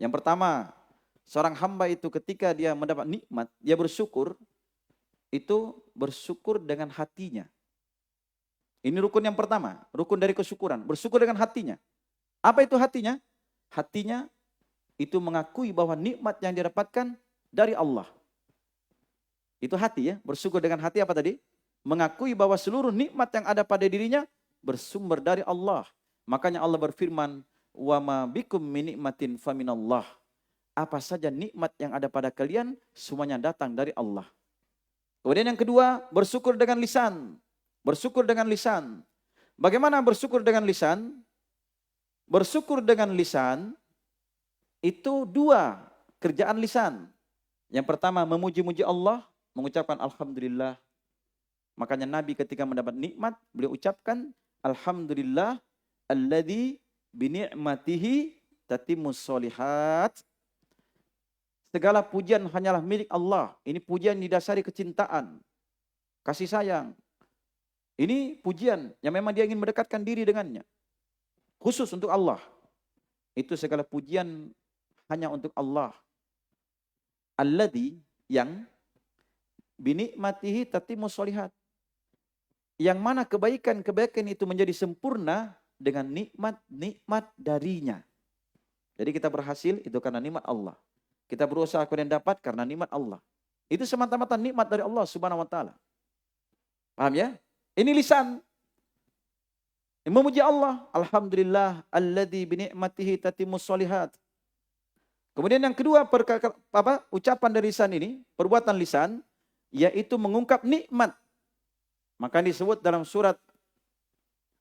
Yang pertama, seorang hamba itu ketika dia mendapat nikmat, dia bersyukur, itu bersyukur dengan hatinya. Ini rukun yang pertama, rukun dari kesyukuran, bersyukur dengan hatinya. Apa itu hatinya? Hatinya itu mengakui bahwa nikmat yang didapatkan dari Allah. Itu hati ya, bersyukur dengan hati apa tadi? Mengakui bahwa seluruh nikmat yang ada pada dirinya bersumber dari Allah. Makanya Allah berfirman, "Wa ma bikum min nikmatin faminallah." Apa saja nikmat yang ada pada kalian, semuanya datang dari Allah. Kemudian yang kedua, bersyukur dengan lisan. Bersyukur dengan lisan. Bagaimana bersyukur dengan lisan? Bersyukur dengan lisan itu 2 kerjaan lisan. Yang pertama, memuji-muji Allah, mengucapkan alhamdulillah. Makanya Nabi ketika mendapat nikmat, beliau ucapkan alhamdulillah alladzi bi ni'matihi tatimmus sholihat. Segala pujian hanyalah milik Allah. Ini pujian didasari kecintaan, kasih sayang. Ini pujian yang memang dia ingin mendekatkan diri dengannya. Khusus untuk Allah. Itu segala pujian hanya untuk Allah. Alladzi, yang binikmatihi tatimmu sholihat. Yang mana kebaikan-kebaikan itu menjadi sempurna dengan nikmat-nikmat darinya. Jadi kita berhasil itu karena nikmat Allah. Kita berusaha kemudian dapat karena nikmat Allah. Itu semata-mata nikmat dari Allah Subhanahu wa taala. Paham ya? Ini lisan memuji Allah. Alhamdulillah alladzi bi ni'matihi tatimmus sholihat. Kemudian yang kedua ucapan dari lisan ini, perbuatan lisan, yaitu mengungkap nikmat. Maka disebut dalam surat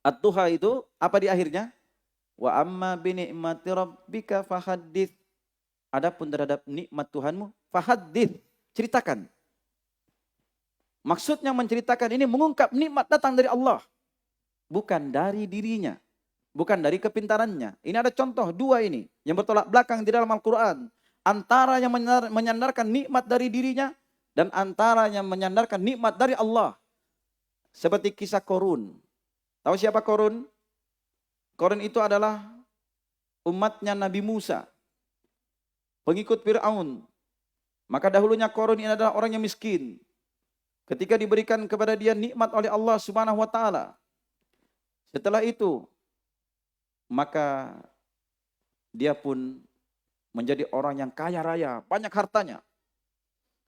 At-Duha itu apa di akhirnya? Wa amma bi ni'mati rabbika fahaddits. Adapun terhadap nikmat Tuhanmu, fahaddits, ceritakan. Maksudnya menceritakan ini mengungkap nikmat datang dari Allah, bukan dari dirinya, bukan dari kepintarannya. Ini ada contoh dua ini yang bertolak belakang di dalam Al-Quran. Antara yang menyandarkan nikmat dari dirinya dan antara yang menyandarkan nikmat dari Allah. Seperti kisah Korun. Tahu siapa Korun? Korun itu adalah umatnya Nabi Musa, pengikut Fir'aun. Maka dahulunya Korun ini adalah orang yang miskin. Ketika diberikan kepada dia nikmat oleh Allah Subhanahu wa taala. Setelah itu, maka dia pun menjadi orang yang kaya raya, banyak hartanya.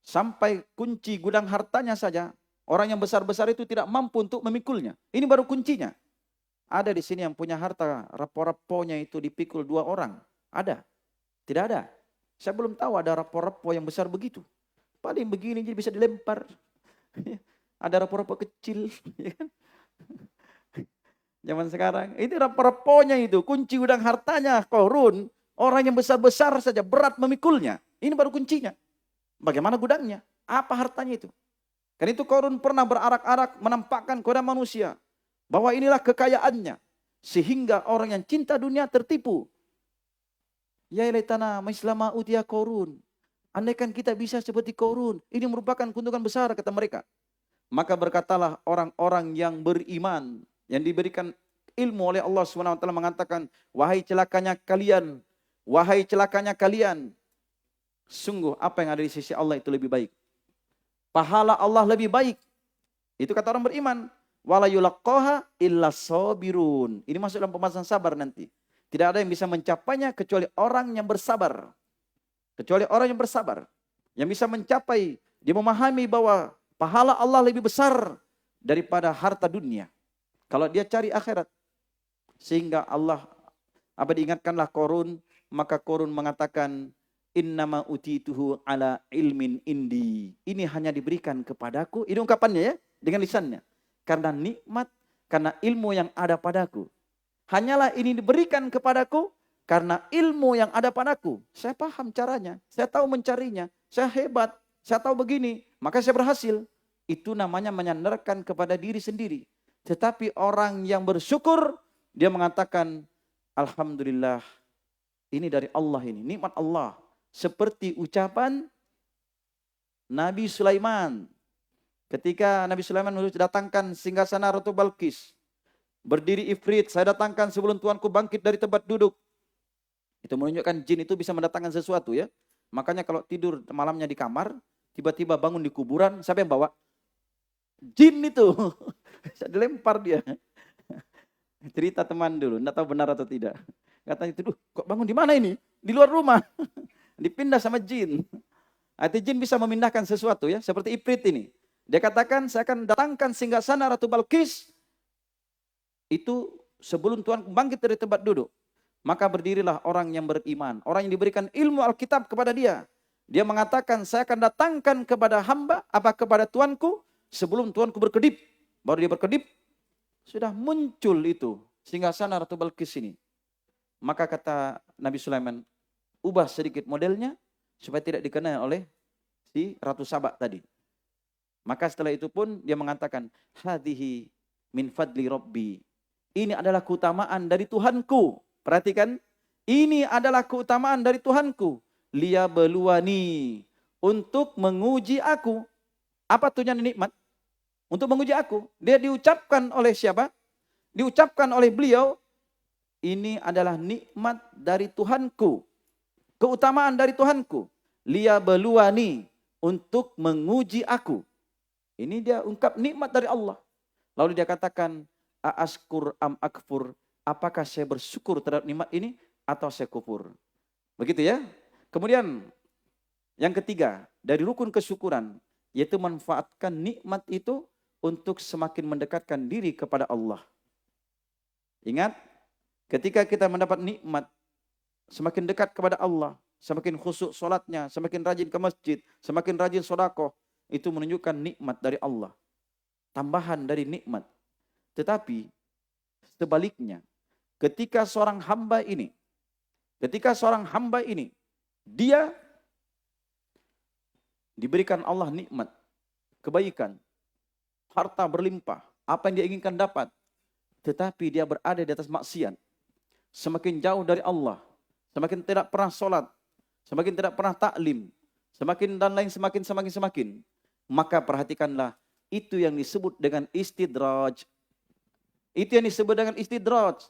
Sampai kunci gudang hartanya saja, orang yang besar-besar itu tidak mampu untuk memikulnya. Ini baru kuncinya. Ada di sini yang punya harta, repo-reponya itu dipikul 2 orang. Ada? Tidak ada. Saya belum tahu ada repo-repo yang besar begitu. Paling begini jadi bisa dilempar. Ada repo-repo kecil. Zaman sekarang. Ini repo-reponya itu. Kunci gudang hartanya Korun. Orang yang besar-besar saja berat memikulnya. Ini baru kuncinya. Bagaimana gudangnya? Apa hartanya itu? Kan itu Korun pernah berarak-arak menampakkan kepada manusia bahwa inilah kekayaannya. Sehingga orang yang cinta dunia tertipu. Ya laitana mislama utia Korun. Andaikan kita bisa seperti Korun. Ini merupakan keuntungan besar kata mereka. Maka berkatalah orang-orang yang beriman. Yang diberikan ilmu oleh Allah SWT mengatakan. Wahai celakanya kalian. Wahai celakanya kalian. Sungguh apa yang ada di sisi Allah itu lebih baik. Pahala Allah lebih baik. Itu kata orang beriman. Wala yulaqqaha illa sabirun. Ini masuk dalam pembahasan sabar nanti. Tidak ada yang bisa mencapainya kecuali orang yang bersabar. Kecuali orang yang bersabar. Yang bisa mencapai, dia memahami bahwa pahala Allah lebih besar daripada harta dunia. Kalau dia cari akhirat. Sehingga Allah, diingatkanlah Korun, maka Korun mengatakan, innama utituhu ala ilmin indi. Ini hanya diberikan kepadaku. Ini ungkapannya ya, dengan lisannya. Karena nikmat, karena ilmu yang ada padaku. Hanyalah ini diberikan kepadaku karena ilmu yang ada padaku. Saya paham caranya, saya tahu mencarinya, saya hebat, saya tahu begini, maka saya berhasil. Itu namanya menyandarkan kepada diri sendiri. Tetapi orang yang bersyukur, dia mengatakan, alhamdulillah, ini dari Allah ini, nikmat Allah. Seperti ucapan Nabi Sulaiman. Ketika Nabi Sulaiman datangkan singgasana Ratu Balqis. Berdiri ifrit, saya datangkan sebelum tuanku bangkit dari tempat duduk. Itu menunjukkan jin itu bisa mendatangkan sesuatu ya. Makanya kalau tidur malamnya di kamar, tiba-tiba bangun di kuburan, siapa yang bawa? Jin itu. Bisa dilempar dia. Cerita teman dulu, enggak tahu benar atau tidak. Katanya itu, kok bangun di mana ini? Di luar rumah. Dipindah sama jin. Arti jin bisa memindahkan sesuatu ya, seperti ifrit ini. Dia katakan, saya akan datangkan singgasana Ratu Balqis. Itu sebelum Tuhan bangkit dari tempat duduk. Maka berdirilah orang yang beriman. Orang yang diberikan ilmu Alkitab kepada dia. Dia mengatakan, saya akan datangkan kepada hamba, kepada Tuanku, sebelum Tuanku berkedip. Baru dia berkedip, sudah muncul itu singgasana Ratu Balqis ini. Maka kata Nabi Sulaiman, ubah sedikit modelnya, supaya tidak dikenal oleh si Ratu Saba tadi. Maka setelah itu pun dia mengatakan, hadhihi min fadli Rabbi. Ini adalah keutamaan dari Tuhanku. Perhatikan, ini adalah keutamaan dari Tuhanku. Liyabluwani, untuk menguji aku. Apa tujuan nikmat? Untuk menguji aku. Dia diucapkan oleh siapa? Diucapkan oleh beliau, ini adalah nikmat dari Tuhanku. Keutamaan dari Tuhanku. liyabluwani, untuk menguji aku. Ini dia ungkap nikmat dari Allah. Lalu dia katakan, aaskur am akfur, apakah saya bersyukur terhadap nikmat ini atau saya kufur. Begitu ya. Kemudian yang ketiga, dari rukun kesyukuran, yaitu manfaatkan nikmat itu untuk semakin mendekatkan diri kepada Allah. Ingat, ketika kita mendapat nikmat, semakin dekat kepada Allah, semakin khusyuk sholatnya, semakin rajin ke masjid, semakin rajin sedekah, itu menunjukkan nikmat dari Allah. Tambahan dari nikmat. Tetapi sebaliknya, ketika seorang hamba ini, dia diberikan Allah nikmat, kebaikan, harta berlimpah, apa yang dia inginkan dapat, tetapi dia berada di atas maksiat, semakin jauh dari Allah, semakin tidak pernah sholat, semakin tidak pernah taklim, semakin dan lain semakin, maka perhatikanlah, itu yang disebut dengan istidraj. Itu yang disebut dengan istidraj.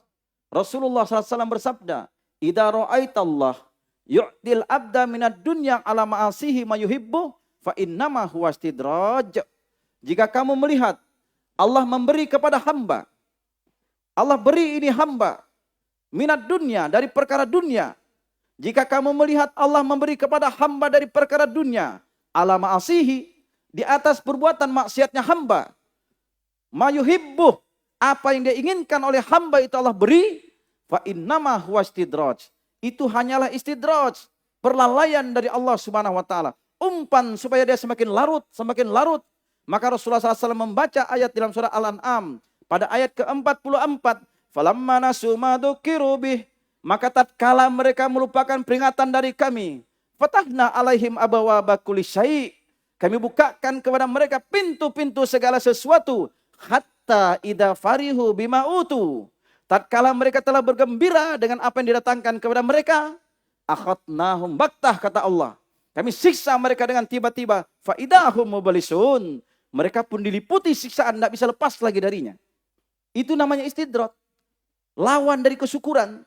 Rasulullah SAW bersabda, "Idza ra'aitallah yu'til abda minad dunya ala ma'asihi ma yuhibbu fa innama huwa istidraj." Jika kamu melihat Allah memberi kepada hamba, Allah beri ini hamba minat dunia, dari perkara dunia. Jika kamu melihat Allah memberi kepada hamba dari perkara dunia, ala ma'asihi, di atas perbuatan maksiatnya hamba, mayuhibbuh, apa yang dia inginkan oleh hamba itu Allah beri, fa innama huwa istidraj. Itu hanyalah istidraj, perlalaian dari Allah Subhanahu wa taala. Umpan supaya dia semakin larut. Maka Rasulullah SAW membaca ayat dalam surah Al-An'am pada ayat ke-44, falamma nasu ma dzukiru bih, maka tatkala mereka melupakan peringatan dari kami, fatahna alaihim abwaaba kulli syai', kami bukakan kepada mereka pintu-pintu segala sesuatu, hatta idza farihu bima utu, tatkala mereka telah bergembira dengan apa yang didatangkan kepada mereka, akhadnahum baktah, kata Allah, kami siksa mereka dengan tiba-tiba, fa idahum mublisun, mereka pun diliputi siksaan, tidak bisa lepas lagi darinya. Itu namanya istidraj, lawan dari kesyukuran.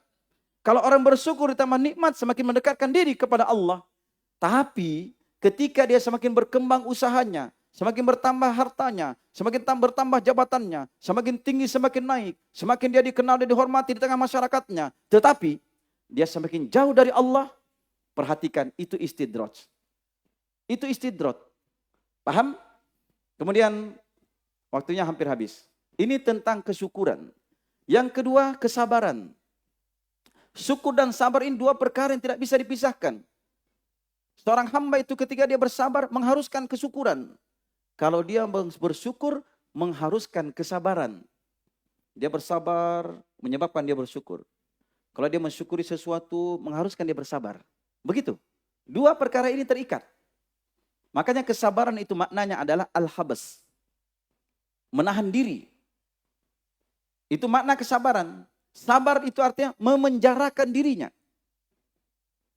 Kalau orang bersyukur ditambah nikmat, semakin mendekatkan diri kepada Allah. Tapi ketika dia semakin berkembang usahanya, semakin bertambah hartanya, semakin bertambah jabatannya, semakin tinggi, semakin naik, semakin dia dikenal dan dihormati di tengah masyarakatnya, tetapi dia semakin jauh dari Allah, perhatikan, itu istidraj. Itu istidraj. Paham? Kemudian waktunya hampir habis. Ini tentang kesyukuran. Yang kedua, kesabaran. Syukur dan sabar ini dua perkara yang tidak bisa dipisahkan. Seorang hamba itu ketika dia bersabar mengharuskan kesyukuran. Kalau dia bersyukur mengharuskan kesabaran. Dia bersabar menyebabkan dia bersyukur. Kalau dia mensyukuri sesuatu mengharuskan dia bersabar. Begitu. Dua perkara ini terikat. Makanya kesabaran itu maknanya adalah al-habas. Menahan diri. Itu makna kesabaran. Sabar itu artinya memenjarakan dirinya.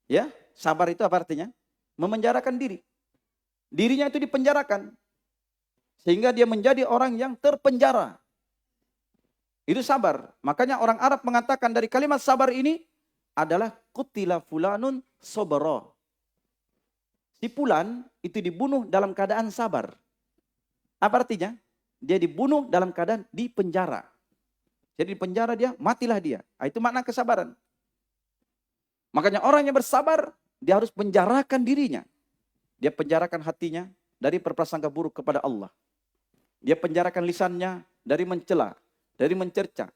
Ya, sabar itu apa artinya? Memenjarakan diri. Dirinya itu dipenjarakan. Sehingga dia menjadi orang yang terpenjara. Itu sabar. Makanya orang Arab mengatakan dari kalimat sabar ini adalah qutila fulanun sabara. Si fulan itu dibunuh dalam keadaan sabar. Apa artinya? Dia dibunuh dalam keadaan di penjara. Jadi di penjara dia, matilah dia. Itu makna kesabaran. Makanya orang yang bersabar, dia harus penjarakan dirinya. Dia penjarakan hatinya dari berprasangka buruk kepada Allah. Dia penjarakan lisannya dari mencela, dari mencerca.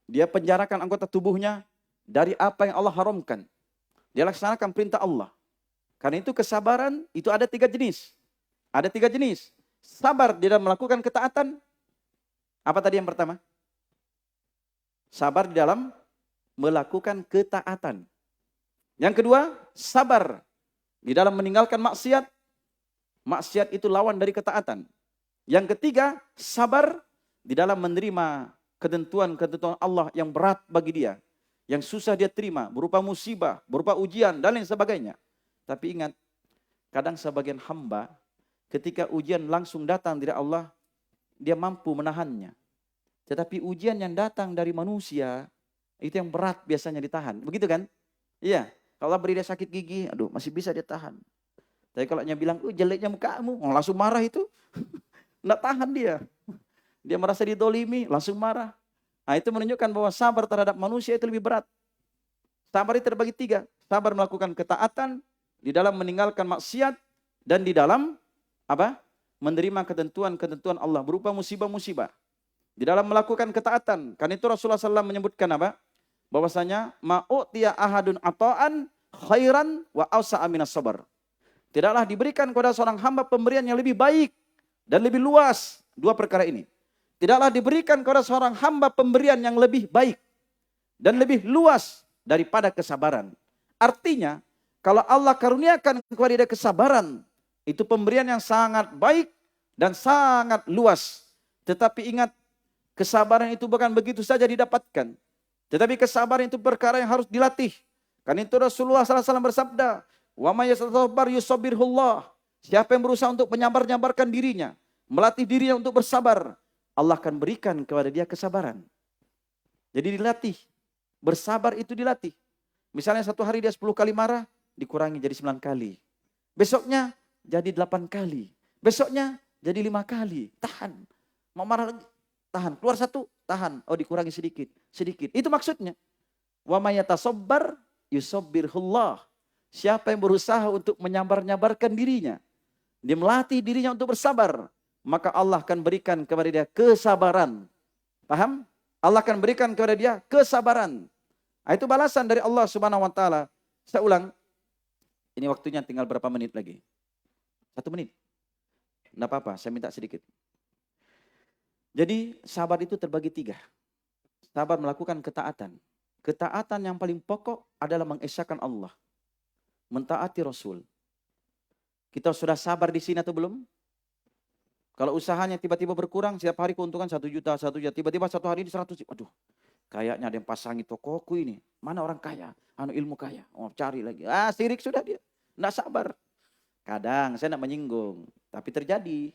Dia penjarakan anggota tubuhnya dari apa yang Allah haramkan. Dia laksanakan perintah Allah. Karena itu kesabaran itu ada 3 jenis. Ada 3 jenis. Sabar di dalam melakukan ketaatan. Apa tadi yang pertama? Sabar di dalam melakukan ketaatan. Yang kedua, sabar di dalam meninggalkan maksiat. Maksiat itu lawan dari ketaatan. Yang ketiga, sabar di dalam menerima ketentuan-ketentuan Allah yang berat bagi dia. Yang susah dia terima, berupa musibah, berupa ujian, dan lain sebagainya. Tapi ingat, kadang sebagian hamba, ketika ujian langsung datang dari Allah, dia mampu menahannya. Tetapi ujian yang datang dari manusia, itu yang berat biasanya ditahan. Begitu kan? Iya. Kalau Allah beri dia sakit gigi, aduh masih bisa dia tahan. Tapi kalau dia bilang, jeleknya mukamu, langsung marah itu. Nggak tahan dia. Dia merasa didolimi, langsung marah. Nah, itu menunjukkan bahwa sabar terhadap manusia itu lebih berat. Sabar itu terbagi 3. Sabar melakukan ketaatan, di dalam meninggalkan maksiat, dan di dalam apa? Menerima ketentuan-ketentuan Allah berupa musibah-musibah. Di dalam melakukan ketaatan. Kan itu Rasulullah SAW menyebutkan apa? Bahwasanya ma'u'tiya ahadun ata'an khairan wa awsa'a minas sabar. Tidaklah diberikan kepada seorang hamba pemberian yang lebih baik dan lebih luas. 2 perkara ini. Tidaklah diberikan kepada seorang hamba pemberian yang lebih baik dan lebih luas daripada kesabaran. Artinya, kalau Allah karuniakan kepada dia kesabaran, itu pemberian yang sangat baik dan sangat luas. Tetapi ingat, kesabaran itu bukan begitu saja didapatkan. Tetapi kesabaran itu perkara yang harus dilatih. Karena itu Rasulullah SAW bersabda, "Wa may yasabar yusabbirhullah." Siapa yang berusaha untuk menyabar-nyabarkan dirinya, melatih dirinya untuk bersabar, Allah akan berikan kepada dia kesabaran. Jadi dilatih. Bersabar itu dilatih. Misalnya 1 hari dia 10 kali marah, dikurangi jadi 9 kali. Besoknya jadi 8 kali. Besoknya jadi 5 kali. Tahan. Mau marah lagi, tahan. Keluar 1, tahan. Oh, dikurangi sedikit. Sedikit. Itu maksudnya. Wa may yatasabbar yusabbirhullah. Siapa yang berusaha untuk menyabar-nyabarkan dirinya, dia melatih dirinya untuk bersabar, maka Allah akan berikan kepada dia kesabaran. Paham? Allah akan berikan kepada dia kesabaran. Nah, itu balasan dari Allah Subhanahu wa taala. Saya ulang. Ini waktunya tinggal berapa menit lagi? 1 menit. Enggak apa-apa, saya minta sedikit. Jadi sabar itu terbagi 3. Sabar melakukan ketaatan. Ketaatan yang paling pokok adalah mengesahkan Allah. Mentaati Rasul. Kita sudah sabar di sini atau belum? Kalau usahanya tiba-tiba berkurang, setiap hari keuntungan 1 juta, 1 juta. Tiba-tiba 1 hari ini 100 juta. Aduh, kayaknya ada yang pasangi tokoku ini. Mana orang kaya? Ilmu kaya. Oh, cari lagi. Sirik sudah dia. Nggak sabar. Kadang saya nggak menyinggung. Tapi terjadi.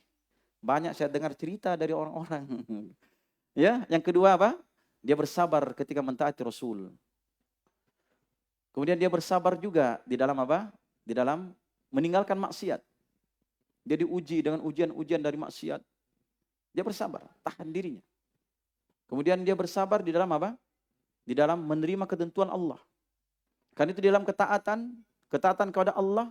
Banyak saya dengar cerita dari orang-orang. Ya, yang kedua apa? Dia bersabar ketika mentaati Rasul. Kemudian dia bersabar juga di dalam apa? Di dalam meninggalkan maksiat. Dia diuji dengan ujian-ujian dari maksiat. Dia bersabar, tahan dirinya. Kemudian dia bersabar di dalam apa? Di dalam menerima ketentuan Allah. Kan itu di dalam ketaatan, ketaatan kepada Allah,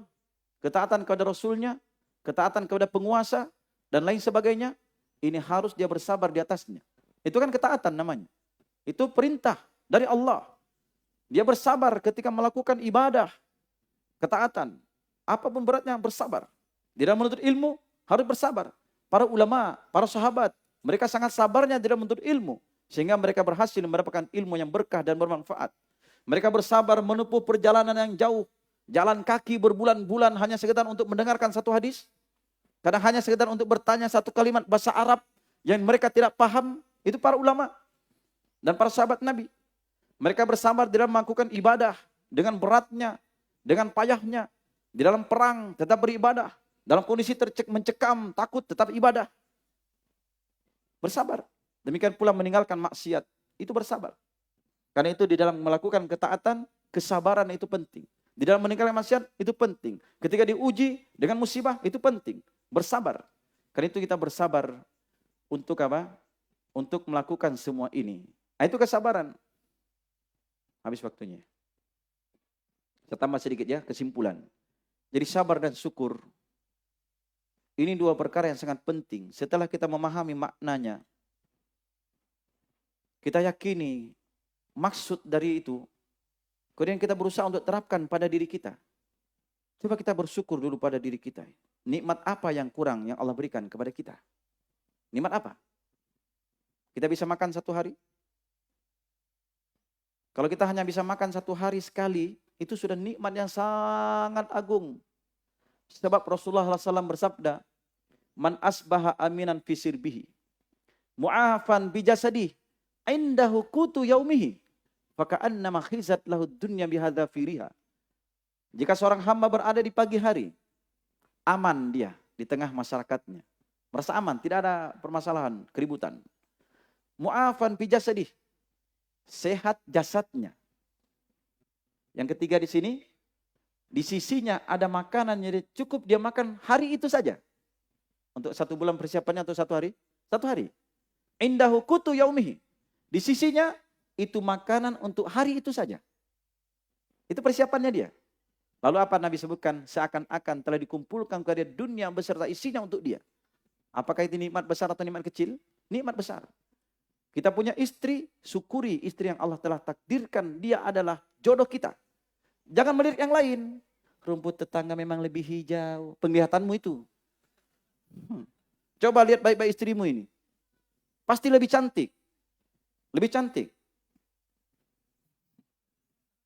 ketaatan kepada Rasulnya, ketaatan kepada penguasa, dan lain sebagainya. Ini harus dia bersabar di atasnya. Itu kan ketaatan namanya. Itu perintah dari Allah. Dia bersabar ketika melakukan ibadah, ketaatan. Apapun beratnya, bersabar. Di dalam menuntut ilmu, harus bersabar. Para ulama, para sahabat, mereka sangat sabarnya di dalam menuntut ilmu. Sehingga mereka berhasil mendapatkan ilmu yang berkah dan bermanfaat. Mereka bersabar menempuh perjalanan yang jauh. Jalan kaki berbulan-bulan hanya sekedar untuk mendengarkan 1 hadis. Kadang hanya sekedar untuk bertanya 1 kalimat bahasa Arab yang mereka tidak paham. Itu para ulama dan para sahabat Nabi. Mereka bersabar di dalam melakukan ibadah dengan beratnya, dengan payahnya. Di dalam perang tetap beribadah. Dalam kondisi mencekam, takut tetap ibadah. Bersabar. Demikian pula meninggalkan maksiat. Itu bersabar. Karena itu di dalam melakukan ketaatan, kesabaran itu penting. Di dalam meninggalkan maksiat itu penting. Ketika diuji dengan musibah itu penting. Bersabar. Karena itu kita bersabar untuk apa? Untuk melakukan semua ini. Nah, itu kesabaran. Habis waktunya. Saya tambah sedikit ya, kesimpulan. Jadi sabar dan syukur. Ini 2 perkara yang sangat penting. Setelah kita memahami maknanya, kita yakini maksud dari itu, kemudian kita berusaha untuk terapkan pada diri kita. Coba kita bersyukur dulu pada diri kita. Nikmat apa yang kurang yang Allah berikan kepada kita? Nikmat apa? Kita bisa makan 1 hari? Kalau kita hanya bisa makan 1 hari sekali, itu sudah nikmat yang sangat agung. Sebab Rasulullah SAW bersabda, "Man asbaha aminan fi sirbihi, mu'afan bi jasadihi, indahu qutu yaumihi, faka'annama khizat lahu dunya bihadza firiha." Jika seorang hamba berada di pagi hari, aman dia di tengah masyarakatnya. Merasa aman, tidak ada permasalahan, keributan. Mu'afan bi jasadihi, sehat jasadnya. Yang ketiga di sini, Di sisinya ada makanan yang cukup dia makan hari itu saja. Untuk 1 bulan persiapannya atau 1 hari? 1 hari. Indahu qutu yaumihi. Di sisinya itu makanan untuk hari itu saja. Itu persiapannya dia. Lalu apa Nabi sebutkan? Seakan-akan telah dikumpulkan kepada dunia beserta isinya untuk dia. Apakah itu nikmat besar atau nikmat kecil? Nikmat besar. Kita punya istri, syukuri istri yang Allah telah takdirkan. Dia adalah jodoh kita. Jangan melihat yang lain. Rumput tetangga memang lebih hijau. Penglihatanmu itu. Coba lihat baik-baik istrimu ini. Pasti lebih cantik. Lebih cantik.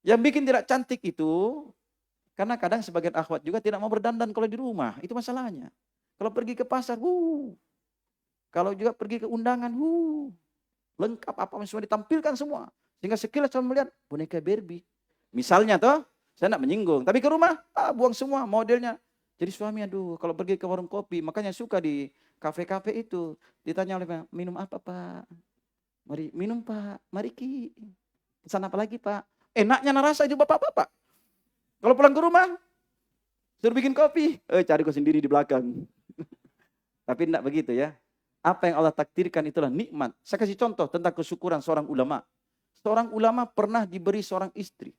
Yang bikin tidak cantik itu, karena kadang sebagian akhwat juga tidak mau berdandan kalau di rumah. Itu masalahnya. Kalau pergi ke pasar, kalau juga pergi ke undangan, lengkap apa semua ditampilkan semua. Sehingga sekilas saya melihat boneka Barbie. Misalnya toh, saya tidak menyinggung. Tapi ke rumah, buang semua modelnya. Jadi suami, aduh, kalau pergi ke warung kopi, makanya suka di kafe-kafe itu. Ditanya oleh Pak, minum apa Pak? Mari minum Pak, mari Ki. Pesan apa lagi Pak? Enaknya narasa itu bapak-bapak. Kalau pulang ke rumah, suruh bikin kopi. Cari kau sendiri di belakang. Tapi tidak begitu ya. Apa yang Allah takdirkan itulah nikmat. Saya kasih contoh tentang kesyukuran seorang ulama. Seorang ulama pernah diberi seorang istri.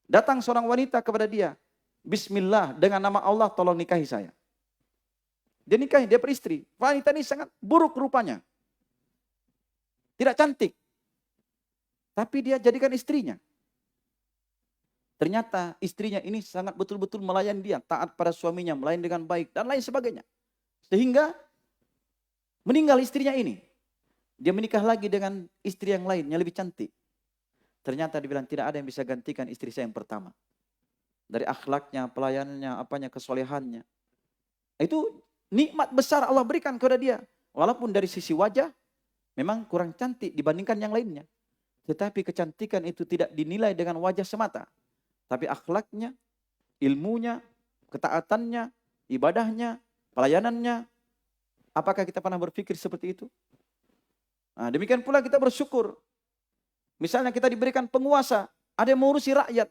Datang seorang wanita kepada dia. Bismillah, dengan nama Allah tolong nikahi saya. Dia nikahi, dia beristri. Wanita ini sangat buruk rupanya. Tidak cantik. Tapi dia jadikan istrinya. Ternyata istrinya ini sangat betul-betul melayani dia. Taat pada suaminya, melayani dengan baik, dan lain sebagainya. Sehingga meninggal istrinya ini. Dia menikah lagi dengan istri yang lain, yang lebih cantik. Ternyata dibilang tidak ada yang bisa gantikan istri saya yang pertama. Dari akhlaknya, pelayanannya, apanya, kesolehannya. Itu nikmat besar Allah berikan kepada dia. Walaupun dari sisi wajah, memang kurang cantik dibandingkan yang lainnya. Tetapi kecantikan itu tidak dinilai dengan wajah semata. Tapi akhlaknya, ilmunya, ketaatannya, ibadahnya, pelayanannya. Apakah kita pernah berpikir seperti itu? Nah, demikian pula kita bersyukur. Misalnya kita diberikan penguasa, ada yang mengurusi rakyat.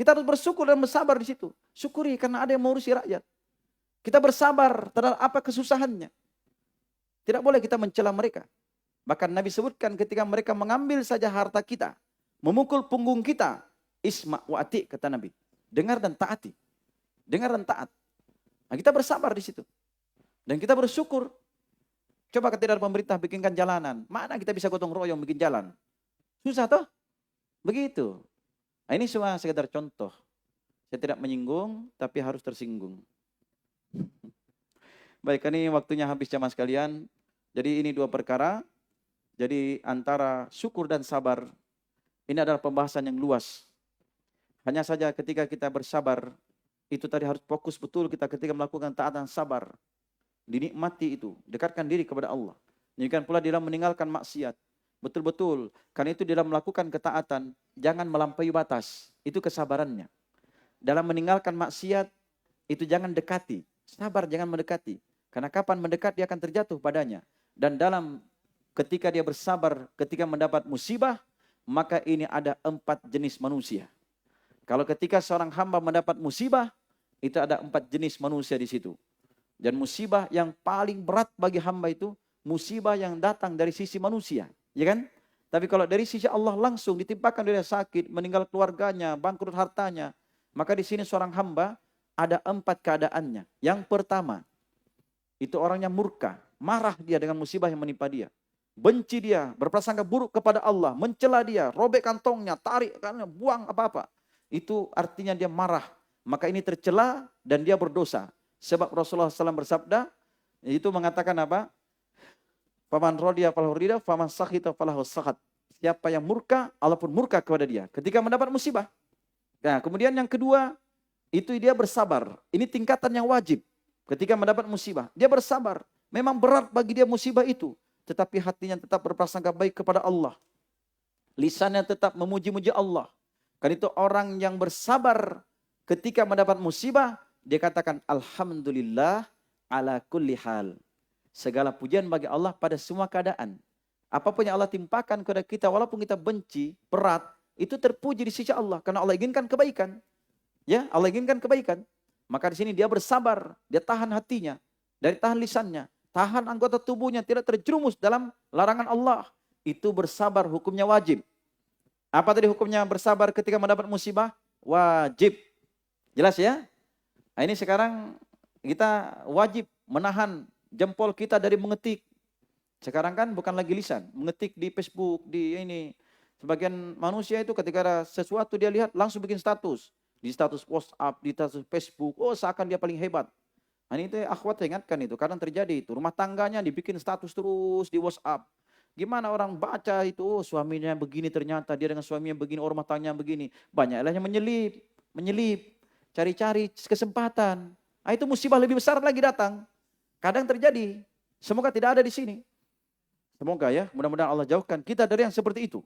Kita harus bersyukur dan bersabar di situ. Syukuri karena ada yang mengurusi rakyat. Kita bersabar terhadap apa kesusahannya. Tidak boleh kita mencela mereka. Bahkan Nabi sebutkan ketika mereka mengambil saja harta kita, memukul punggung kita, isma' wa ati, kata Nabi. Dengar dan taati. Dengar dan taat. Nah, kita bersabar di situ. Dan kita bersyukur. Coba ketika pemerintah bikinkan jalanan, mana kita bisa gotong royong bikin jalan? Susah toh? Begitu. Nah, ini semua sekedar contoh. Saya tidak menyinggung, tapi harus tersinggung. Baik, ini waktunya habis jamaah sekalian. Jadi ini 2 perkara. Jadi antara syukur dan sabar, ini adalah pembahasan yang luas. Hanya saja ketika kita bersabar, itu tadi harus fokus betul kita ketika melakukan taat dan sabar. Dinikmati itu, dekatkan diri kepada Allah. Demikian pula dalam meninggalkan maksiat. Betul-betul, karena itu dalam melakukan ketaatan, jangan melampaui batas. Itu kesabarannya. Dalam meninggalkan maksiat, itu jangan dekati. Sabar, jangan mendekati. Karena kapan mendekat, dia akan terjatuh padanya. Dan dalam ketika dia bersabar, ketika mendapat musibah, maka ini ada 4 jenis manusia. Kalau ketika seorang hamba mendapat musibah, itu ada 4 jenis manusia di situ. Dan musibah yang paling berat bagi hamba itu, musibah yang datang dari sisi manusia. Ya kan? Tapi kalau dari sisi Allah langsung ditimpakan dia sakit, meninggal keluarganya, bangkrut hartanya, maka di sini seorang hamba ada 4 keadaannya. Yang pertama, itu orangnya murka, marah dia dengan musibah yang menimpa dia. Benci dia, berprasangka buruk kepada Allah, mencela dia, robek kantongnya, tarik, buang apa-apa. Itu artinya dia marah. Maka ini tercela dan dia berdosa. Sebab Rasulullah SAW bersabda, itu mengatakan apa? Faman radiya falahu ridha, faman sakhita falahu sakhat. Siapa yang murka, Allah pun murka kepada dia ketika mendapat musibah. Nah, kemudian yang kedua, itu dia bersabar. Ini tingkatan yang wajib. Ketika mendapat musibah, dia bersabar. Memang berat bagi dia musibah itu, tetapi hatinya tetap berprasangka baik kepada Allah. Lisannya tetap memuji-muji Allah. Karena itu orang yang bersabar ketika mendapat musibah, dia katakan alhamdulillah ala kulli hal. Segala pujian bagi Allah pada semua keadaan. Apapun yang Allah timpakan kepada kita, walaupun kita benci, berat, itu terpuji di sisi Allah. Karena Allah inginkan kebaikan. Ya, Allah inginkan kebaikan. Maka di sini dia bersabar, dia tahan hatinya, dari tahan lisannya, tahan anggota tubuhnya tidak terjerumus dalam larangan Allah. Itu bersabar, hukumnya wajib. Apa tadi hukumnya bersabar ketika mendapat musibah? Wajib. Jelas ya? Nah, ini sekarang kita wajib menahan jempol kita dari mengetik. Sekarang kan bukan lagi lisan, mengetik di Facebook, di ini. Sebagian manusia itu ketika ada sesuatu dia lihat langsung bikin status. Di status WhatsApp, di status Facebook, oh seakan dia paling hebat. Nah, ini akhwat ingatkan itu, kadang terjadi itu. Rumah tangganya dibikin status terus di WhatsApp. Gimana orang baca itu, oh suaminya begini ternyata, dia dengan suaminya begini, orang rumah tangganya begini. Banyaklah yang menyelip, cari-cari kesempatan. Nah, itu musibah lebih besar lagi datang. Kadang terjadi. Semoga tidak ada di sini. Semoga ya, mudah-mudahan Allah jauhkan kita dari yang seperti itu.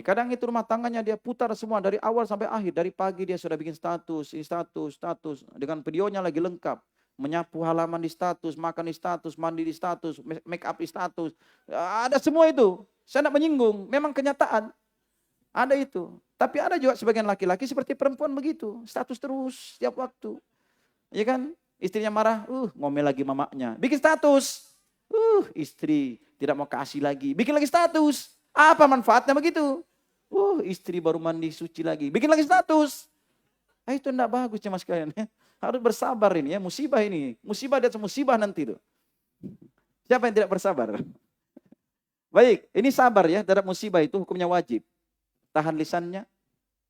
Kadang itu rumah tangganya dia putar semua dari awal sampai akhir. Dari pagi dia sudah bikin status, status. Dengan videonya lagi lengkap. Menyapu halaman di status, makan di status, mandi di status, make up di status. Ada semua itu. Saya tidak menyinggung, memang kenyataan. Ada itu. Tapi ada juga sebagian laki-laki seperti perempuan begitu. Status terus setiap waktu. Ya kan? Istrinya marah, ngomel lagi mamanya. Bikin status. Istri tidak mau kasih lagi. Bikin lagi status. Apa manfaatnya begitu? Istri baru mandi suci lagi. Bikin lagi status. Itu tidak bagus ya mas kalian. Harus bersabar ini ya. Musibah ini. Musibah di atas musibah nanti itu. Siapa yang tidak bersabar? Baik, ini sabar ya. Terhadap musibah itu hukumnya wajib. Tahan lisannya,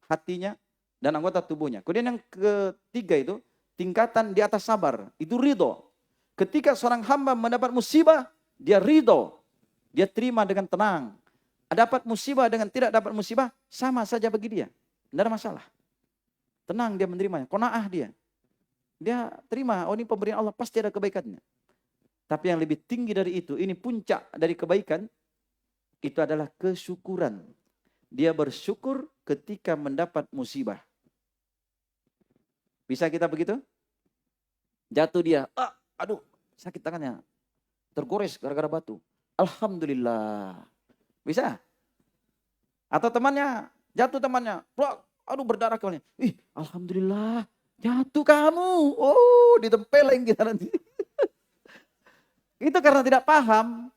hatinya, dan anggota tubuhnya. Kemudian yang ketiga itu, tingkatan di atas sabar. Itu ridho. Ketika seorang hamba mendapat musibah, dia ridho. Dia terima dengan tenang. Dapat musibah dengan tidak dapat musibah, sama saja bagi dia. Tidak ada masalah. Tenang dia menerimanya. Qanaah dia. Dia terima, ini pemberian Allah, pasti ada kebaikannya. Tapi yang lebih tinggi dari itu, ini puncak dari kebaikan, itu adalah kesyukuran. Dia bersyukur ketika mendapat musibah. Bisa kita begitu? Jatuh dia, aduh sakit tangannya. Tergores gara-gara batu. Alhamdulillah. Bisa? Atau temannya, jatuh temannya. Aduh berdarah kawannya. Alhamdulillah. Jatuh kamu. Ditempeleng kita nanti. Itu karena tidak paham.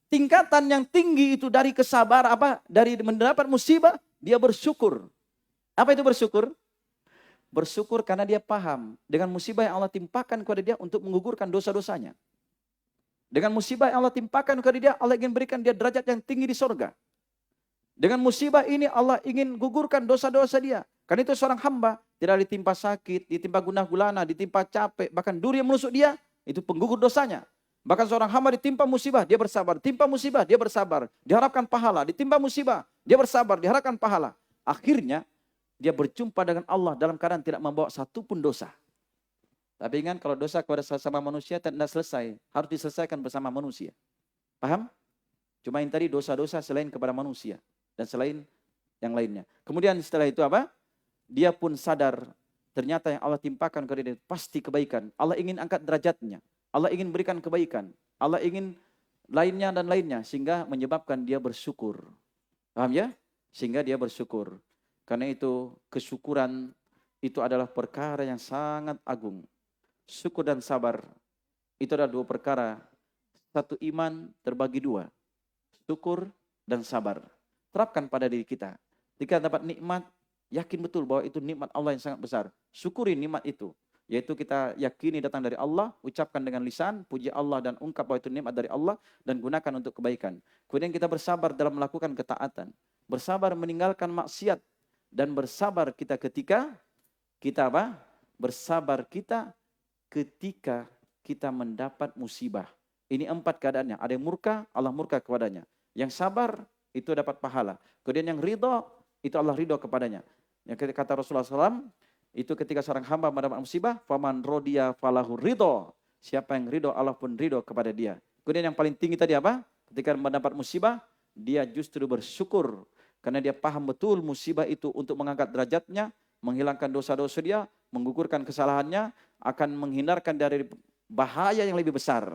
Tingkatan yang tinggi itu dari kesabaran, dari mendapat musibah, dia bersyukur. Apa itu bersyukur? Bersyukur karena dia paham dengan musibah yang Allah timpakan kepada dia untuk menggugurkan dosa-dosanya. Dengan musibah yang Allah timpakan kepada dia, Allah ingin berikan dia derajat yang tinggi di sorga. Dengan musibah ini Allah ingin gugurkan dosa-dosa dia. Karena itu seorang hamba tidak ditimpa sakit, ditimpa gunah gulana, ditimpa capek, bahkan duri yang menusuk dia, itu penggugur dosanya. Bahkan seorang hamba ditimpa musibah, dia bersabar. Ditimpa musibah, dia bersabar. Diharapkan pahala. Ditimpa musibah, dia bersabar. Diharapkan pahala. Akhirnya, dia berjumpa dengan Allah dalam keadaan tidak membawa satupun dosa. Tapi ingat kalau dosa kepada sesama manusia tidak selesai. Harus diselesaikan bersama manusia. Paham? Cuma yang tadi dosa-dosa selain kepada manusia. Dan selain yang lainnya. Kemudian setelah itu apa? Dia pun sadar. Ternyata yang Allah timpakan kepada dia pasti kebaikan. Allah ingin angkat derajatnya. Allah ingin berikan kebaikan. Allah ingin lainnya dan lainnya. Sehingga menyebabkan dia bersyukur. Paham ya? Sehingga dia bersyukur. Karena itu kesyukuran itu adalah perkara yang sangat agung. Syukur dan sabar itu adalah dua perkara. Satu iman terbagi dua. Syukur dan sabar. Terapkan pada diri kita. Jika dapat nikmat, yakin betul bahwa itu nikmat Allah yang sangat besar. Syukuri nikmat itu. Yaitu kita yakini datang dari Allah, ucapkan dengan lisan, puji Allah dan ungkap bahwa itu nikmat dari Allah dan gunakan untuk kebaikan. Kemudian kita bersabar dalam melakukan ketaatan. Bersabar meninggalkan maksiat. Dan bersabar kita ketika kita apa? Bersabar kita ketika kita mendapat musibah. Ini 4 keadaannya. Ada yang murka, Allah murka kepadanya. Yang sabar, itu dapat pahala. Kemudian yang ridho, itu Allah ridho kepadanya. Yang kata Rasulullah SAW, itu ketika seorang hamba mendapat musibah, faman rodiya falahu ridho. Siapa yang ridho, Allah pun ridho kepada dia. Kemudian yang paling tinggi tadi apa? Ketika mendapat musibah, dia justru bersyukur. Karena dia paham betul musibah itu untuk mengangkat derajatnya, menghilangkan dosa-dosa dia, menggugurkan kesalahannya, akan menghindarkan dari bahaya yang lebih besar.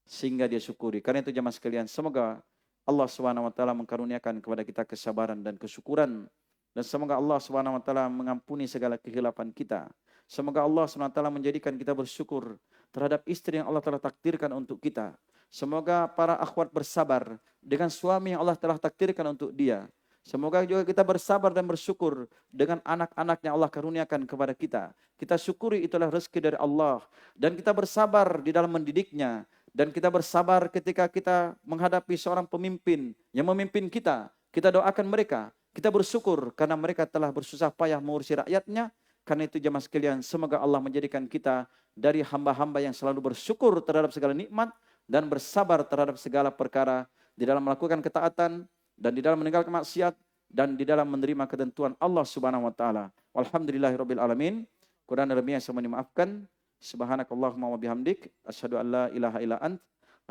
Sehingga dia syukuri. Karena itu jemaah sekalian, semoga Allah SWT mengkaruniakan kepada kita kesabaran dan kesyukuran Dan semoga Allah Subhanahu wa taala mengampuni segala kehilapan kita. Semoga Allah Subhanahu wa taala menjadikan kita bersyukur terhadap istri yang Allah telah takdirkan untuk kita. Semoga para akhwat bersabar dengan suami yang Allah telah takdirkan untuk dia. Semoga juga kita bersabar dan bersyukur dengan anak-anak yang Allah karuniakan kepada kita. Kita syukuri itulah rezeki dari Allah. Dan kita bersabar di dalam mendidiknya. Dan kita bersabar ketika kita menghadapi seorang pemimpin yang memimpin kita. Kita doakan mereka. Kita bersyukur karena mereka telah bersusah payah mengurusi rakyatnya. Karena itu jemaah sekalian, semoga Allah menjadikan kita dari hamba-hamba yang selalu bersyukur terhadap segala nikmat dan bersabar terhadap segala perkara di dalam melakukan ketaatan dan di dalam meninggalkan maksiat dan di dalam menerima ketentuan Allah Subhanahu wa taala. Walhamdulillahirabbil alamin. Kurang dan lebihnya saya mohon dimaafkan. Subhanakallahumma wa bihamdik asyhadu an la ilaha illa ant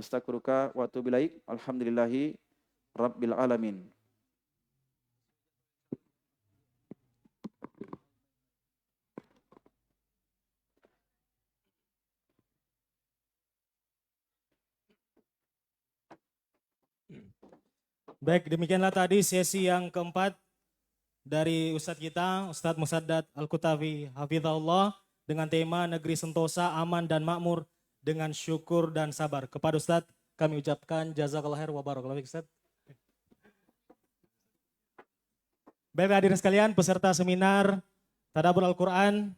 astaghfiruka wa atubu ilaik. Alhamdulillahi rabbil alamin. Baik, demikianlah tadi sesi yang keempat dari Ustadz kita, Ustadz Musaddad Al-Kutafi Hafizahullah dengan tema Negeri Sentosa Aman dan Makmur dengan syukur dan sabar. Kepada Ustadz kami ucapkan jazakallahu khair wa barakallahu fiik Ustadz. Baik hadirin sekalian, peserta seminar Tadabbur Al-Quran.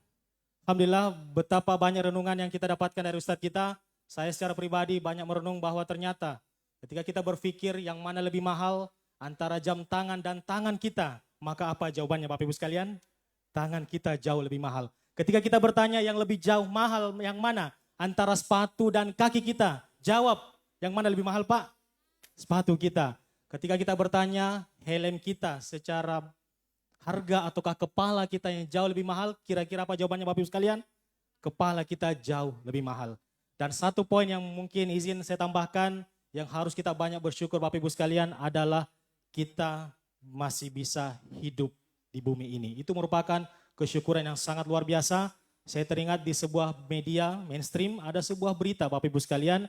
Alhamdulillah betapa banyak renungan yang kita dapatkan dari Ustadz kita. Saya secara pribadi banyak merenung bahwa ternyata ketika kita berpikir yang mana lebih mahal antara jam tangan dan tangan kita, maka apa jawabannya Bapak Ibu sekalian? Tangan kita jauh lebih mahal. Ketika kita bertanya yang lebih jauh mahal yang mana antara sepatu dan kaki kita, jawab yang mana lebih mahal Pak? Sepatu kita. Ketika kita bertanya helm kita secara harga ataukah kepala kita yang jauh lebih mahal, kira-kira apa jawabannya Bapak Ibu sekalian? Kepala kita jauh lebih mahal. Dan satu poin yang mungkin izin saya tambahkan, yang harus kita banyak bersyukur Bapak Ibu sekalian adalah kita masih bisa hidup di bumi ini. Itu merupakan kesyukuran yang sangat luar biasa. Saya teringat di sebuah media mainstream ada sebuah berita Bapak Ibu sekalian.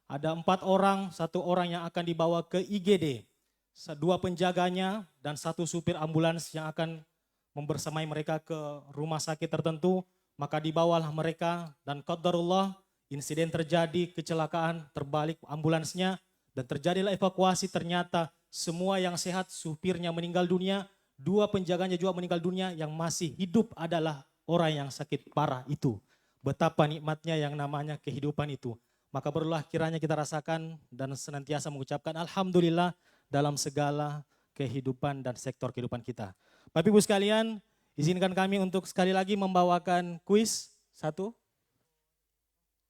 Ada 4 orang, 1 orang yang akan dibawa ke IGD. 2 penjaganya dan 1 supir ambulans yang akan membersamai mereka ke rumah sakit tertentu. Maka dibawalah mereka dan qadarullah insiden terjadi, kecelakaan, terbalik ambulansnya dan terjadilah evakuasi. Ternyata semua yang sehat, supirnya meninggal dunia, 2 penjaganya juga meninggal dunia, yang masih hidup adalah orang yang sakit parah itu. Betapa nikmatnya yang namanya kehidupan itu. Maka perlulah kiranya kita rasakan dan senantiasa mengucapkan Alhamdulillah dalam segala kehidupan dan sektor kehidupan kita. Bapak Ibu sekalian, izinkan kami untuk sekali lagi membawakan kuis 1.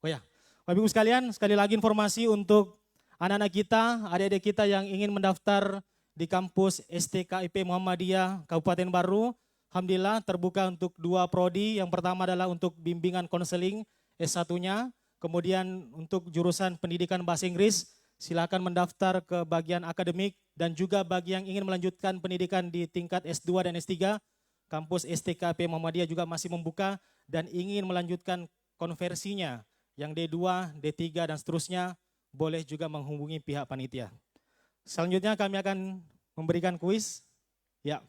Oh ya, Bapak Ibu sekalian, sekali lagi informasi untuk anak-anak kita, adik-adik kita yang ingin mendaftar di kampus STKIP Muhammadiyah Kabupaten Baru. Alhamdulillah terbuka untuk 2 prodi. Yang pertama adalah untuk bimbingan konseling S1-nya. Kemudian untuk jurusan pendidikan bahasa Inggris, silakan mendaftar ke bagian akademik. Dan juga bagi yang ingin melanjutkan pendidikan di tingkat S2 dan S3, kampus STKIP Muhammadiyah juga masih membuka dan ingin melanjutkan konversinya. Yang D2, D3 dan seterusnya boleh juga menghubungi pihak panitia. Selanjutnya kami akan memberikan kuis. Ya,